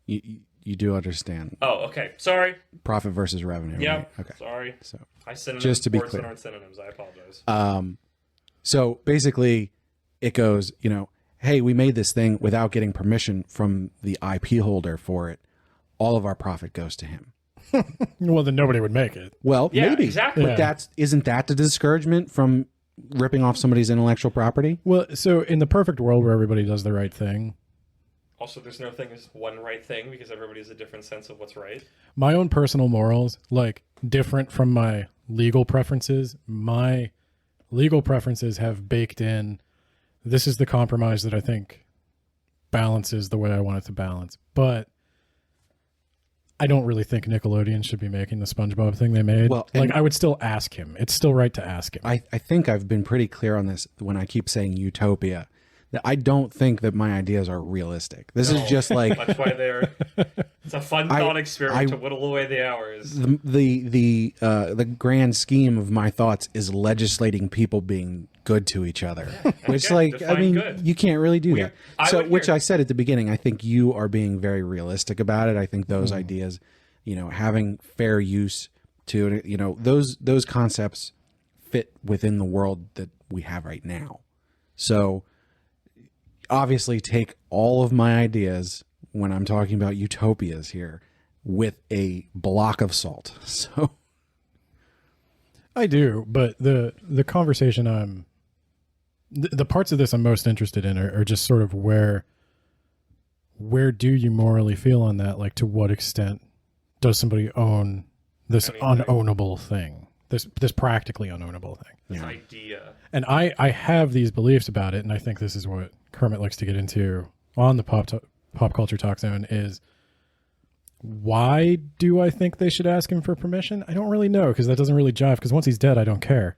You do understand Oh, okay. Sorry. profit versus revenue, Yeah. right? Okay. Sorry. So I synonyms Just to be words that clear. aren't synonyms. I apologize. So basically, it goes, hey, we made this thing without getting permission from the IP holder for it. All of our profit goes to him. Well, then nobody would make it. Well, Yeah, maybe. exactly. But isn't that the discouragement from ripping off somebody's intellectual property? Well, so in the perfect world where everybody does the right thing, Also, there's no thing as one right thing because everybody has a different sense of what's right. my own personal morals, like different from my legal preferences, my legal preferences have baked in, this is the compromise that I think balances the way I want it to balance. But I don't really think Nickelodeon should be making the SpongeBob thing they made. Well, like, and- I would still ask him. It's still right to ask him. I think I've been pretty clear on this when I keep saying utopia. That I don't think that my ideas are realistic. This is just like That's why it's a fun thought experiment to whittle away the hours. the grand scheme of my thoughts is legislating people being good to each other, which again, I define mean good. you can't really do that. I would hear- I said at the beginning, I think you are being very realistic about it. I think those ideas, having fair use to those concepts fit within the world that we have right now. So obviously take all of my ideas when I'm talking about utopias here with a block of salt. So I do, but the conversation the parts of this I'm most interested in are just sort of where do you morally feel on that? Like, to what extent does somebody own this Anything. unownable thing this practically unownable thing. This idea. And I have these beliefs about it, and I think this is what Kermit likes to get into on the pop culture talk zone is, why do I think they should ask him for permission? I don't really know, because that doesn't really jive, because once he's dead, I don't care.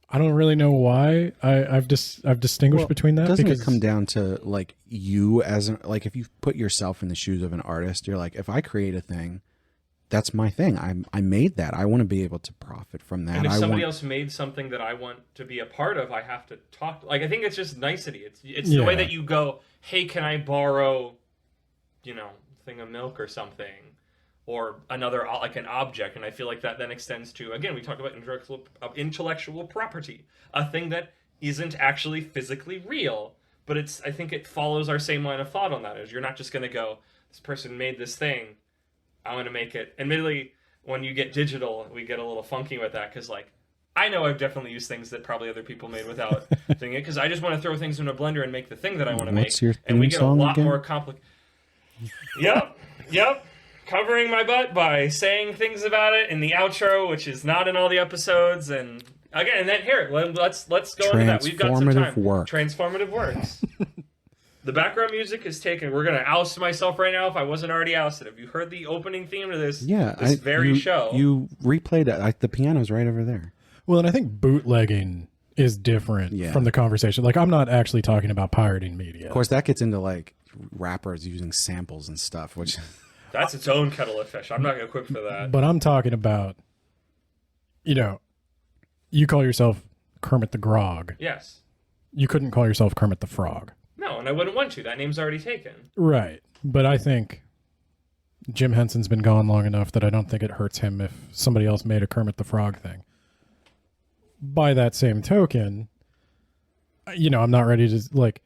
I don't really know why. I've distinguished between that. Doesn't it come down to like you as like if you put yourself in the shoes of an artist, you're like, if I create a thing, that's my thing. I made that. I want to be able to profit from that. And if somebody else made something that I want to be a part of, I have to talk. Like, I think it's just nicety. It's the way that you go, hey, can I borrow, thing of milk or something, or another like an object? And I feel like that then extends to, again, we talk about intellectual property, a thing that isn't actually physically real, but I think it follows our same line of thought on that. Is you're not just going to go, this person made this thing, I want to make it. Admittedly, when you get digital, we get a little funky with that, because like, I know I've definitely used things that probably other people made without doing it, because I just want to throw things in a blender and make the thing that I want to make. What's your and we theme get a song lot again? more complicated. Yep. Covering my butt by saying things about it in the outro, which is not in all the episodes. And again, and then here, let's go into that. We've got some time. Transformative works. The background music is taken. We're gonna oust myself right now if I wasn't already ousted. Have you heard the opening theme to this? Yeah, show? You replayed it. The piano's right over there. Well, and I think bootlegging is different from the conversation. Like, I'm not actually talking about pirating media. Of course, that gets into like rappers using samples and stuff, which that's its own kettle of fish. I'm not equipped for that. But I'm talking about, you call yourself Kermit the Grog. Yes. You couldn't call yourself Kermit the Frog. No, and I wouldn't want to. That name's already taken. Right. But I think Jim Henson's been gone long enough that I don't think it hurts him if somebody else made a Kermit the Frog thing. By that same token, I'm not ready to, like,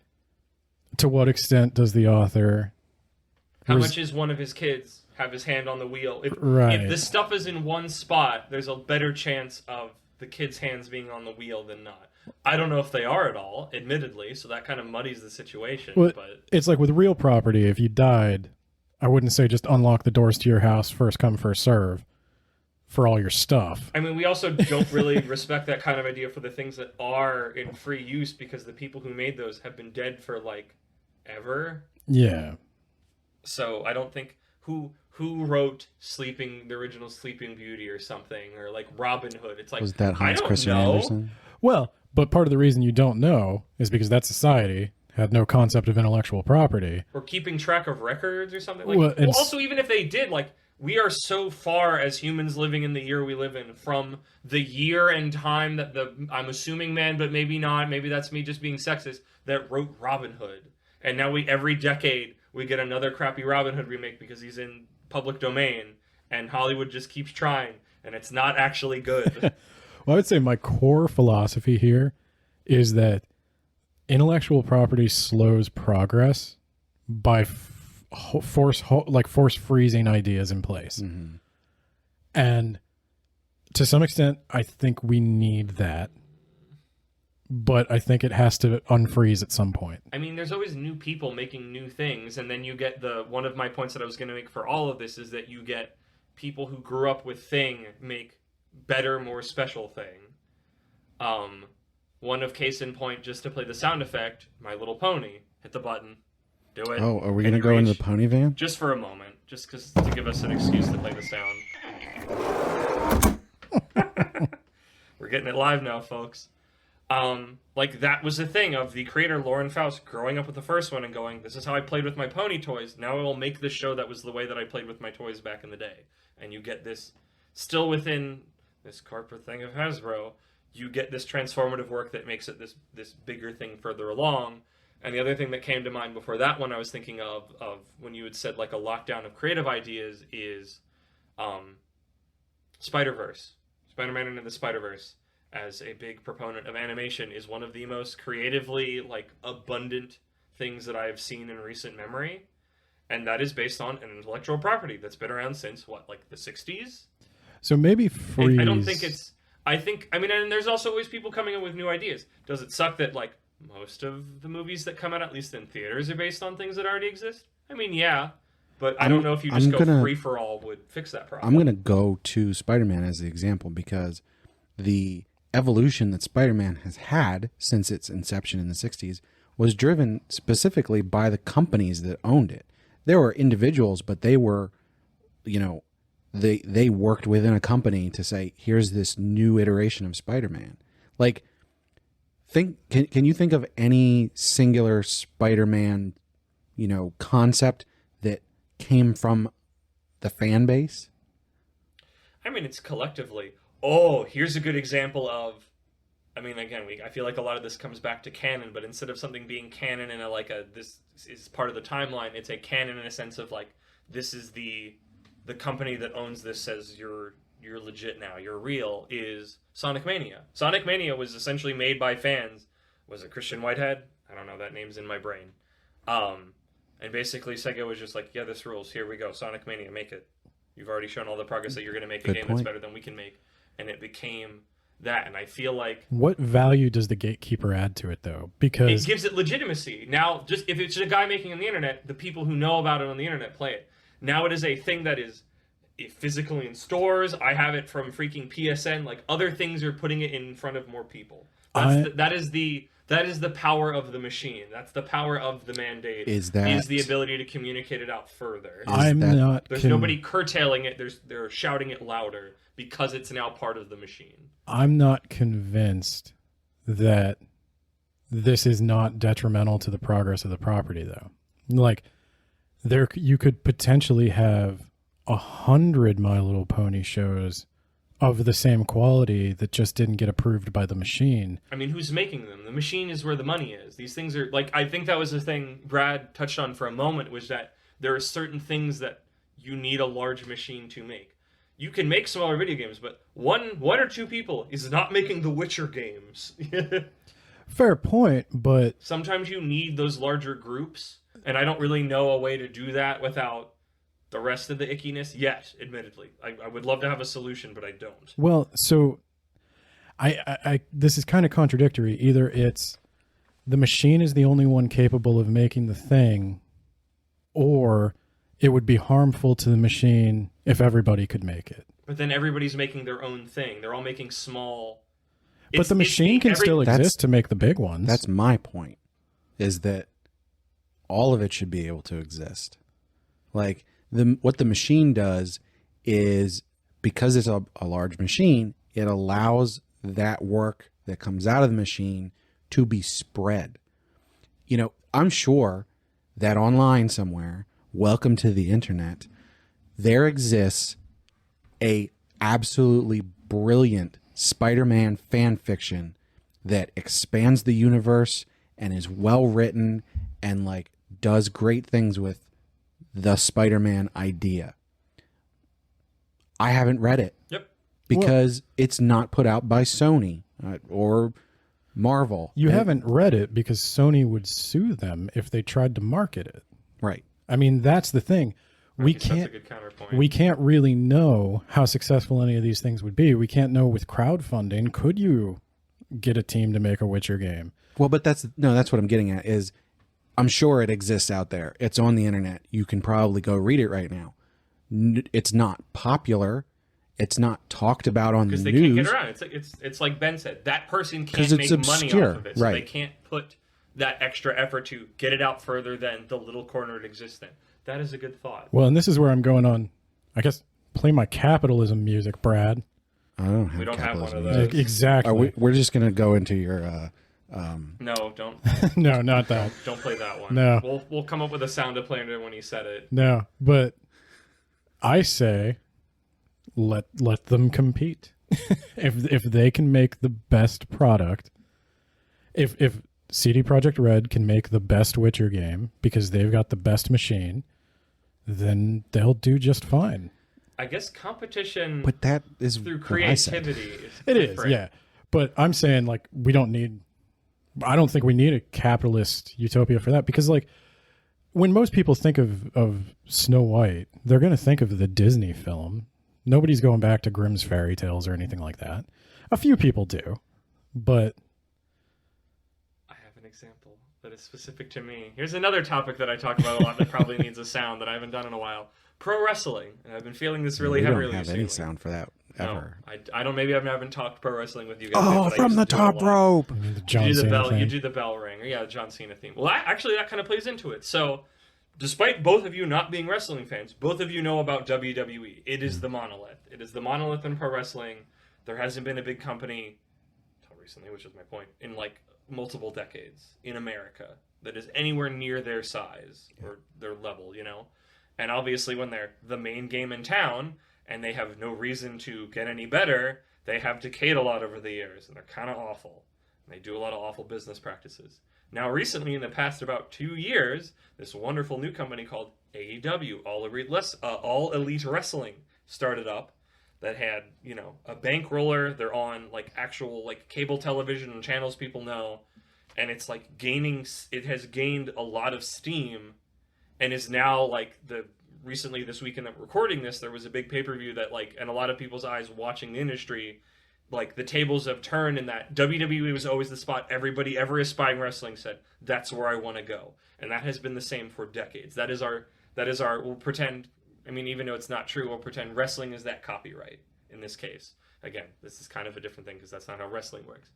to what extent does the author... How much is one of his kids have his hand on the wheel? If this stuff is in one spot, there's a better chance of the kid's hands being on the wheel than not. I don't know if they are at all, admittedly, so that kind of muddies the situation. Well, but it's like with real property, if you died, I wouldn't say just unlock the doors to your house, first come, first serve, for all your stuff. I mean, we also don't really respect that kind of idea for the things that are in free use, because the people who made those have been dead for, like, ever. Yeah. So I don't think... Who wrote the original Sleeping Beauty or something, or like Robin Hood? It's like, was that Hans I don't Christian know. Andersen? Well, but part of the reason you don't know is because that society had no concept of intellectual property. Or keeping track of records or something. Like, Well, also, even if they did, like, we are so far as humans living in the year we live in from the year and time that I'm assuming man, but maybe not, maybe that's me just being sexist, that wrote Robin Hood. And now every decade we get another crappy Robin Hood remake because he's in public domain, and Hollywood just keeps trying, and it's not actually good. Well, I would say my core philosophy here is that intellectual property slows progress by force freezing ideas in place. Mm-hmm. And to some extent, I think we need that. But I think it has to unfreeze at some point. I mean, there's always new people making new things, and then you get one of my points that I was going to make for all of this is that you get people who grew up with Thing make better, more special Thing. One of case in point, just to play the sound effect, My Little Pony. Hit the button. Do it. Oh, are we going to go into the pony van? Just for a moment. Just to give us an excuse to play the sound. We're getting it live now, folks. Like, that was the thing of the creator, Lauren Faust, growing up with the first one and going, this is how I played with my pony toys. Now I will make this show that was the way that I played with my toys back in the day. And you get this, still within this corporate thing of Hasbro, you get this transformative work that makes it this bigger thing further along. And the other thing that came to mind before that one I was thinking of when you had said, like, a lockdown of creative ideas is Spider-Verse. Spider-Man into the Spider-Verse, as a big proponent of animation, is one of the most creatively, like, abundant things that I have seen in recent memory. And that is based on an intellectual property that's been around since, like the 60s? So maybe freeze... I don't think it's... and there's also always people coming up with new ideas. Does it suck that, like, most of the movies that come out, at least in theaters, are based on things that already exist? I mean, yeah. But I don't know if you just go free for all would fix that problem. I'm going to go to Spider-Man as the example because the evolution that Spider-Man has had since its inception in the 60s was driven specifically by the companies that owned it. There were individuals, but they were, they worked within a company to say, here's this new iteration of Spider-Man. Like, can you think of any singular Spider-Man, concept that came from the fan base? I mean, it's collectively. Oh, here's a good example of. I mean, again, I feel like a lot of this comes back to canon, but instead of something being canon in this is part of the timeline, it's a canon in a sense of like this is the company that owns this says you're legit now, you're real, is Sonic Mania. Sonic Mania was essentially made by fans. Was it Christian Whitehead? I don't know, that name's in my brain. And basically Sega was just like, yeah, this rules, here we go, Sonic Mania, make it. You've already shown all the progress that you're going to make a game that's better than we can make. And it became that, and I feel like... What value does the gatekeeper add to it, though? Because... It gives it legitimacy. Now, just if it's a guy making it on the internet, the people who know about it on the internet play it. Now it is a thing that is physically in stores. I have it from freaking PSN. Like, other things are putting it in front of more people. That is the power of the machine. That's the power of the mandate. Is the ability to communicate it out further. There's nobody curtailing it. They're shouting it louder because it's now part of the machine. I'm not convinced that this is not detrimental to the progress of the property, though. Like, you could potentially have 100 My Little Pony shows of the same quality that just didn't get approved by the machine. I mean, who's making them? The machine is where the money is. These things are, like, I think that was the thing Brad touched on for a moment, was that there are certain things that you need a large machine to make. You can make smaller video games, but one or two people is not making the Witcher games. Fair point, but... Sometimes you need those larger groups, and I don't really know a way to do that without the rest of the ickiness yet, admittedly. I would love to have a solution, but I don't. Well, so I this is kind of contradictory. Either it's the machine is the only one capable of making the thing, or it would be harmful to the machine if everybody could make it. But then everybody's making their own thing. They're all making small... But the machine can still exist to make the big ones. That's my point, is that all of it should be able to exist. Like... what the machine does is, because it's a large machine, it allows that work that comes out of the machine to be spread. I'm sure that online somewhere, welcome to the internet, there exists a absolutely brilliant Spider-Man fan fiction that expands the universe and is well written and like does great things with the Spider-Man idea. I haven't read it. Yep. Because it's not put out by Sony or Marvel. You haven't read it because Sony would sue them if they tried to market it. Right. I mean, that's the thing. That's a good counterpoint. We can't really know how successful any of these things would be. We can't know with crowdfunding. Could you get a team to make a Witcher game? Well, but that's what I'm getting at is, I'm sure it exists out there. It's on the internet. You can probably go read it right now. It's not popular. It's not talked about on the news. Because they can't get around. It's like Ben said. That person can't make money off of it. So they can't put that extra effort to get it out further than the little corner it exists in. That is a good thought. Well, and this is where I'm going on, I guess, play my capitalism music, Brad. I don't have We don't have one of music. those. Exactly. We're just going to go into your... No, don't. No, not that. Don't play that one. No. We'll come up with a sound to play under when he said it. No, but I say let them compete. if they can make the best product, if CD Projekt Red can make the best Witcher game because they've got the best machine, then they'll do just fine. I guess competition, but that is through creativity. It is, yeah. But I'm saying, like, I don't think we need a capitalist utopia for that, because, like, when most people think of Snow White, they're going to think of the Disney film. Nobody's going back to Grimm's fairy tales or anything like that. A few people do, but... I have an example. that is specific to me. Here's another topic that I talk about a lot that probably needs a sound that I haven't done in a while. Pro wrestling. And I've been feeling this really we heavily don't have recently. any sound for that ever. No, I don't. Maybe I haven't talked pro wrestling with you guys. Oh, but I from used the to do it a top lot. rope. I mean, the John You do the Cena bell. thing. You do the bell ring, or the John Cena theme. Well, actually, that kind of plays into it. So, despite both of you not being wrestling fans, both of you know about WWE. It is the monolith. It is the monolith in pro wrestling. There hasn't been a big company until recently, which is my point, in like multiple decades in America that is anywhere near their size or their level, you know. And obviously, when they're the main game in town and they have no reason to get any better, they have decayed a lot over the years, and they're kind of awful. And they do a lot of awful business practices. Now, recently, in the past about 2 years, this wonderful new company called AEW, All Elite Wrestling, started up. That had, you know, a bankroller. They're on like actual like cable television and channels people know, and it's like it has gained a lot of steam, and is now like recently this weekend that we're recording this, there was a big pay-per-view that like, and a lot of people's eyes watching the industry, like the tables have turned, and that WWE was always the spot everybody ever aspiring wrestling said, that's where I want to go. And that has been the same for decades. That is our, we'll pretend, I mean, even though it's not true, we'll pretend wrestling is that copyright in this case. Again, this is kind of a different thing because that's not how wrestling works.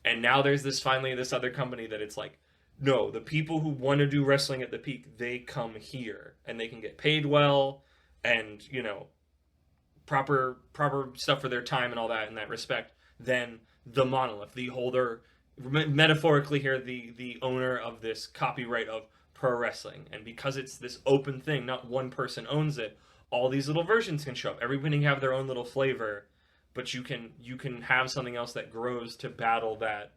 And now there's this other company that it's like, no, the people who want to do wrestling at the peak, they come here and they can get paid well and, you know, proper stuff for their time and all that in that respect. Then the monolith, the holder, metaphorically here, the owner of this copyright of pro wrestling. And because it's this open thing, not one person owns it, all these little versions can show up. Everybody can have their own little flavor, but you can have something else that grows to battle that,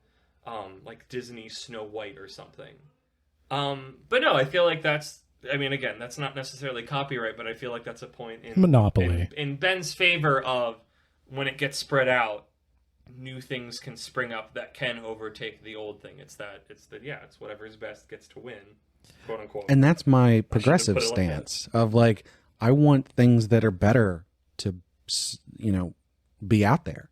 like Disney Snow White or something. But no, I feel like that's not necessarily copyright, but I feel like that's a point in monopoly. In Ben's favor of when it gets spread out, new things can spring up that can overtake the old thing. It's whatever's best gets to win, quote unquote. And that's my progressive stance of like, I want things that are better to, you know, be out there.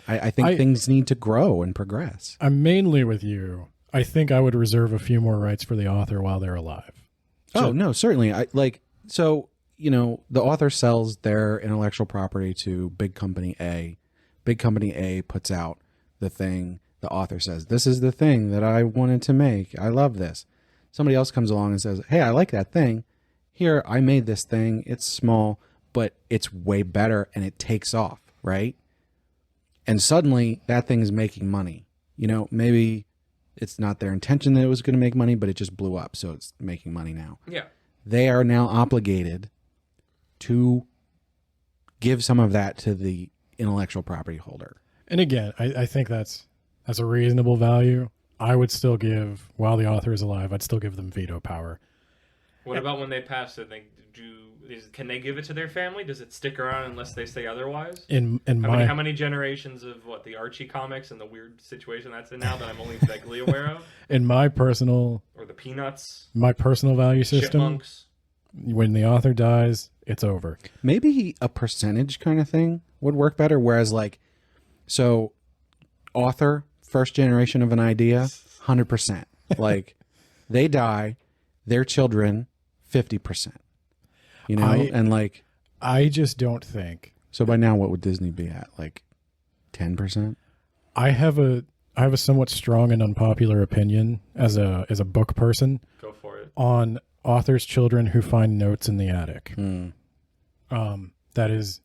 I think things need to grow and progress. I'm mainly with you. I think I would reserve a few more rights for the author while they're alive. Oh, no, certainly. So, you know, the author sells their intellectual property to big company A. Big company A puts out the thing. The author says, this is the thing that I wanted to make. I love this. Somebody else comes along and says, hey, I like that thing. Here, I made this thing. It's small, but it's way better and it takes off, right? And suddenly that thing is making money. You know, maybe it's not their intention that it was going to make money, but it just blew up. So it's making money now. Yeah. They are now obligated to give some of that to the intellectual property holder. And again, I think that's a reasonable value. I would still give, while the author is alive, I'd still give them veto power. What about when they pass it? Can they give it to their family? Does it stick around unless they say otherwise? How many generations of the Archie comics and the weird situation that's in now that I'm only vaguely aware of? In my personal, or the Peanuts, my personal value system, Chipmunks. When the author dies, it's over. Maybe a percentage kind of thing would work better. Whereas so author, first generation of an idea, 100%. Like they die, their children, 50%. You know, I just don't think. So by now, what would Disney be at? Like 10%? I have a somewhat strong and unpopular opinion as a book person. Go for it. On authors' children who find notes in the attic. That is,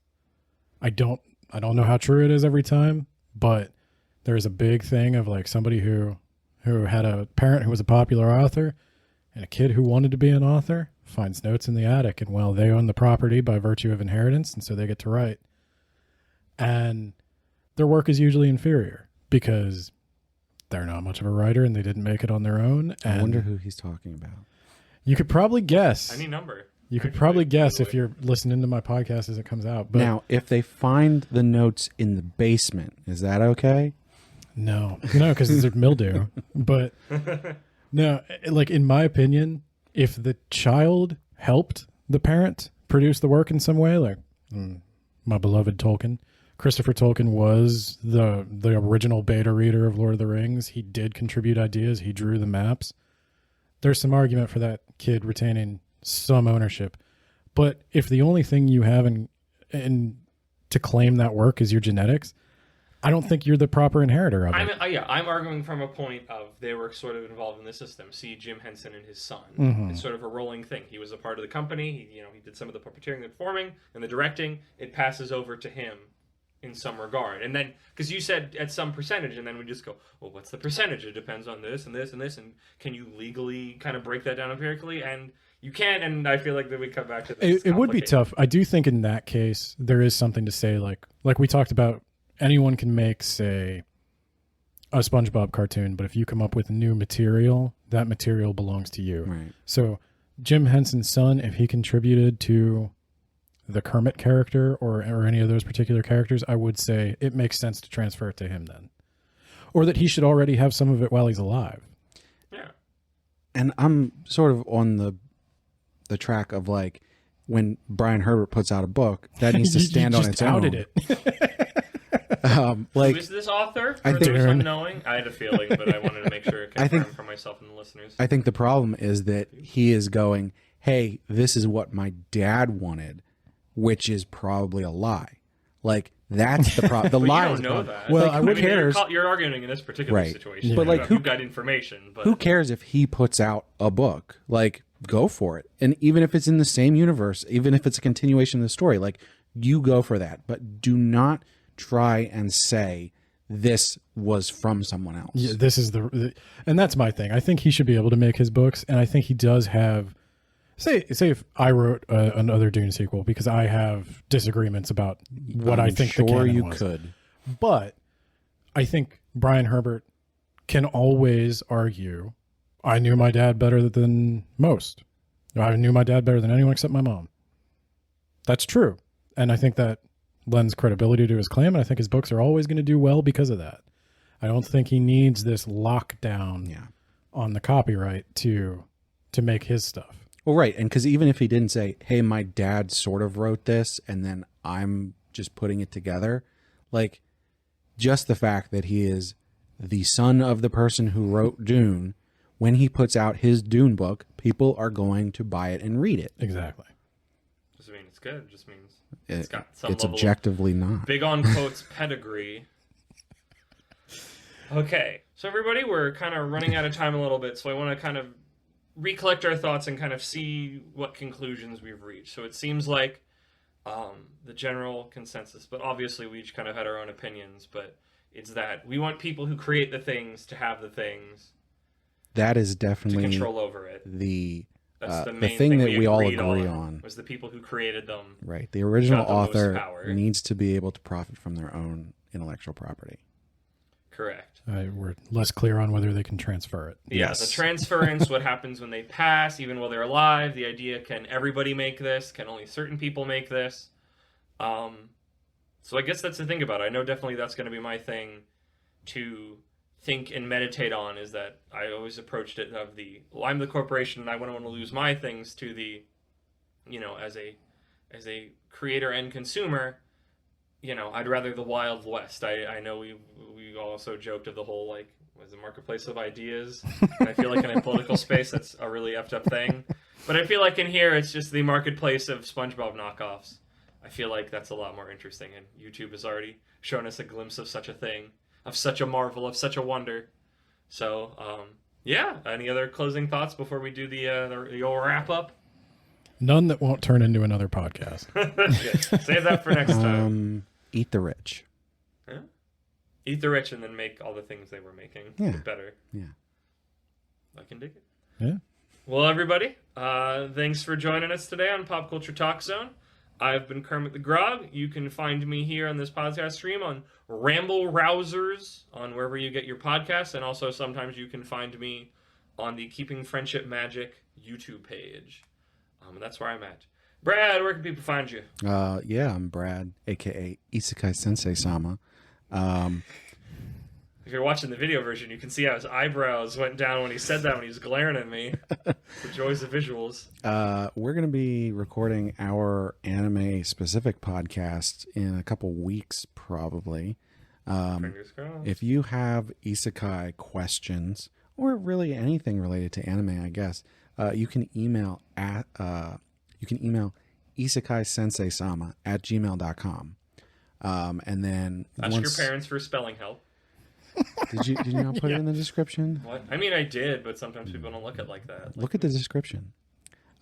I don't know how true it is every time, but there's a big thing of like somebody who had a parent who was a popular author and a kid who wanted to be an author finds notes in the attic, and well, they own the property by virtue of inheritance, and so they get to write. And their work is usually inferior because they're not much of a writer and they didn't make it on their own. And I wonder who he's talking about. You could probably guess. Any number. You could probably guess if you're listening to my podcast as it comes out. But now, if they find the notes in the basement, is that okay? No, because there's mildew. But no, like in my opinion, if the child helped the parent produce the work in some way, like my beloved Tolkien, Christopher Tolkien was the original beta reader of Lord of the Rings. He did contribute ideas. He drew the maps. there's some argument for that kid retaining some ownership. But if the only thing you have in to claim that work is your genetics, I don't think you're the proper inheritor of it. I'm arguing from a point of they were sort of involved in the system. See Jim Henson and his son. It's sort of a rolling thing. He was a part of the company. He did some of the puppeteering, the performing, and the directing. It passes over to him in some regard. And then, because you said at some percentage, and then we just go, well, what's the percentage? It depends on this and this and this. And can you legally kind of break that down empirically? And you can't. And I feel like that we come back to this. It would be tough. I do think in that case, there is something to say, like we talked about. Anyone can make, say, a SpongeBob cartoon, but if you come up with new material, that material belongs to you. Right. So Jim Henson's son, if he contributed to the Kermit character or any of those particular characters, I would say it makes sense to transfer it to him then. Or that he should already have some of it while he's alive. Yeah. And I'm sort of on the track of like when Brian Herbert puts out a book, that needs to stand on its own. It. Like, who is this author? I For think- those unknowing, I had a feeling, but I wanted to make sure it confirmed for myself and the listeners. I think the problem is that he is going, hey, this is what my dad wanted, which is probably a lie. Like, that's the problem. The But lie you is don't know the problem. that. Well, Like, I would mean, cares. You're arguing in this particular Right. situation. Yeah. But, like, you've got information. But Who cares if he puts out a book? Like, go for it. And even if it's in the same universe, even if it's a continuation of the story, like, you go for that. But do not try and say this was from someone else. Yeah, this is and that's my thing. I think he should be able to make his books, and I think he does have. Say if I wrote another Dune sequel, because I have disagreements about what I think sure the canon you was. could. But I think Brian Herbert can always argue, I knew my dad better than most. I knew my dad better than anyone except my mom. That's true, and I think that lends credibility to his claim, and I think his books are always going to do well because of that. I don't think he needs this lockdown on the copyright to make his stuff. Well, right. And because even if he didn't say, hey, my dad sort of wrote this and then I'm just putting it together, like just the fact that he is the son of the person who wrote Dune, when he puts out his Dune book, people are going to buy it and read it. Exactly. doesn't mean it's good. It just means it's got some It's level objectively not. big on quotes pedigree. Okay, so everybody, we're kind of running out of time a little bit, so I want to kind of recollect our thoughts and kind of see what conclusions we've reached. So it seems like the general consensus, but obviously we each kind of had our own opinions, but it's that we want people who create the things to have the things That is to definitely control over it. That's the main thing that we all agreed agree on. was the people who created them. Right. The original got the most author power. needs to be able to profit from their own intellectual property. Correct. We're less clear on whether they can transfer it. Yeah, Yes. the transference, what happens when they pass, even while they're alive, the idea, can everybody make this? Can only certain people make this? So I guess that's the thing about it. I know definitely that's going to be my thing to think and meditate on, is that I always approached it of I'm the corporation and I wouldn't want to lose my things, to the, as a creator and consumer, I'd rather the Wild West. I know we also joked of the whole, was the marketplace of ideas. And I feel like in a political space, that's a really effed up thing. But I feel like in here, it's just the marketplace of SpongeBob knockoffs. I feel like that's a lot more interesting, and YouTube has already shown us a glimpse of such a thing, of such a marvel, of such a wonder. So, any other closing thoughts before we do the old wrap up? None that won't turn into another podcast. Okay, save that for next time. Eat the rich. Yeah. Eat the rich and then make all the things they were making better. Yeah. I can dig it. Yeah. Well, everybody, thanks for joining us today on Pop Culture Talk Zone. I've been Kermit the Grog. You can find me here on this podcast stream on Ramble Rousers, on wherever you get your podcasts, and also sometimes you can find me on the Keeping Friendship Magic YouTube page. And that's where I'm at. Brad, where can people find you? I'm Brad, a.k.a. Isekai Sensei Sama. If you're watching the video version, you can see how his eyebrows went down when he said that, when he was glaring at me. The joys of visuals. We're going to be recording our anime-specific podcast in a couple weeks, probably. Fingers crossed. If you have isekai questions or really anything related to anime, I guess, you can email isekai sensei sama at gmail.com. And then ask your parents for spelling help. Did you not put it in the description? What? I mean, I did, but sometimes people don't look at it like that. Look at the description.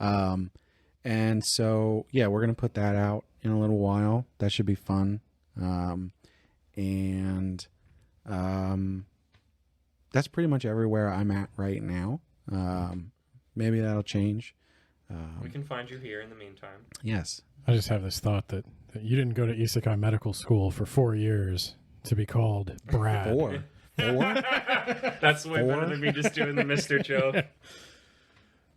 And so, yeah, we're going to put that out in a little while. That should be fun. That's pretty much everywhere I'm at right now. Maybe that'll change. We can find you here in the meantime. Yes. I just have this thought that you didn't go to Isekai Medical School for 4 years to be called Brad. Four. That's way better than me just doing the Mr. joke.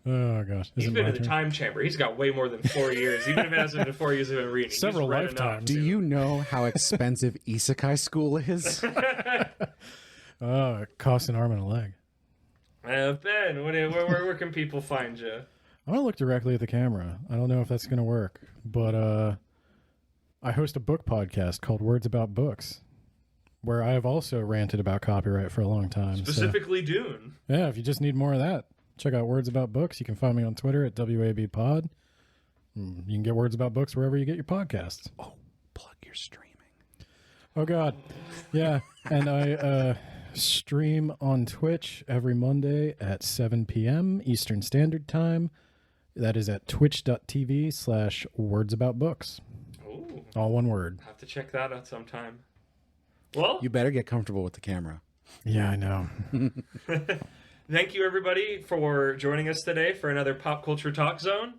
Oh, gosh. He's been in the time chamber. He's got way more than 4 years. Even if it hasn't been 4 years of been reading. Several He's read lifetimes. enough. Do you know how expensive isekai school is? It costs an arm and a leg. Ben, where can people find you? I'm going to look directly at the camera. I don't know if that's going to work, but I host a book podcast called Words About Books, where I have also ranted about copyright for a long time. Specifically Dune. Yeah, if you just need more of that, check out Words About Books. You can find me on Twitter at WABpod. You can get Words About Books wherever you get your podcasts. Oh, plug your streaming. Oh, God. Yeah, and I stream on Twitch every Monday at 7 p.m. Eastern Standard Time. That is at twitch.tv/wordsaboutbooks. Ooh, All one word. have to check that out sometime. Well, You better get comfortable with the camera. Yeah, I know. thank you everybody for joining us today for another Pop Culture Talk Zone.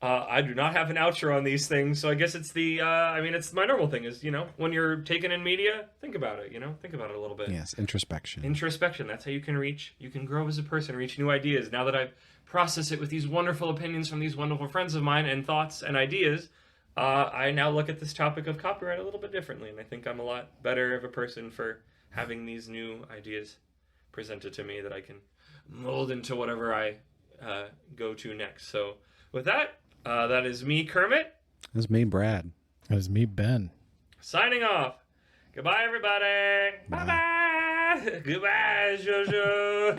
I do not have an outro on these things, so I guess it's it's my normal thing is, when you're taking in media, think about it, think about it a little bit. Yes, introspection. Introspection, that's how you can grow as a person, reach new ideas. Now that I've processed it with these wonderful opinions from these wonderful friends of mine and thoughts and ideas, I now look at this topic of copyright a little bit differently, and I think I'm a lot better of a person for having these new ideas presented to me that I can mold into whatever I go to next. So with that, that is me, Kermit. That's me, Brad. That is me, Ben. Signing off. Goodbye, everybody. Bye-bye. Goodbye, Jojo.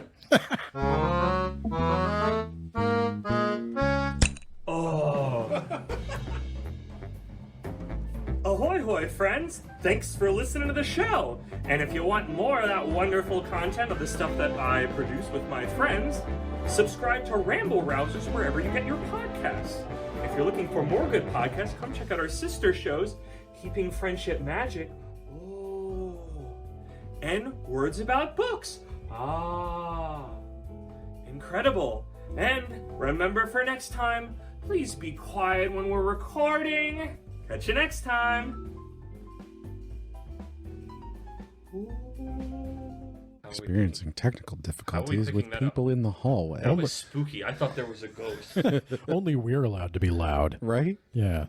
Oh. Ahoy, hoy, friends. Thanks for listening to the show. And if you want more of that wonderful content of the stuff that I produce with my friends, subscribe to Ramble Rousers wherever you get your podcasts. If you're looking for more good podcasts, come check out our sister shows, Keeping Friendship Magic, and Words About Books. Incredible. And remember for next time, please be quiet when we're recording. Catch you next time. Experiencing technical difficulties with picking that people in the hallway. That was spooky. I thought there was a ghost. Only we're allowed to be loud. Right? Yeah.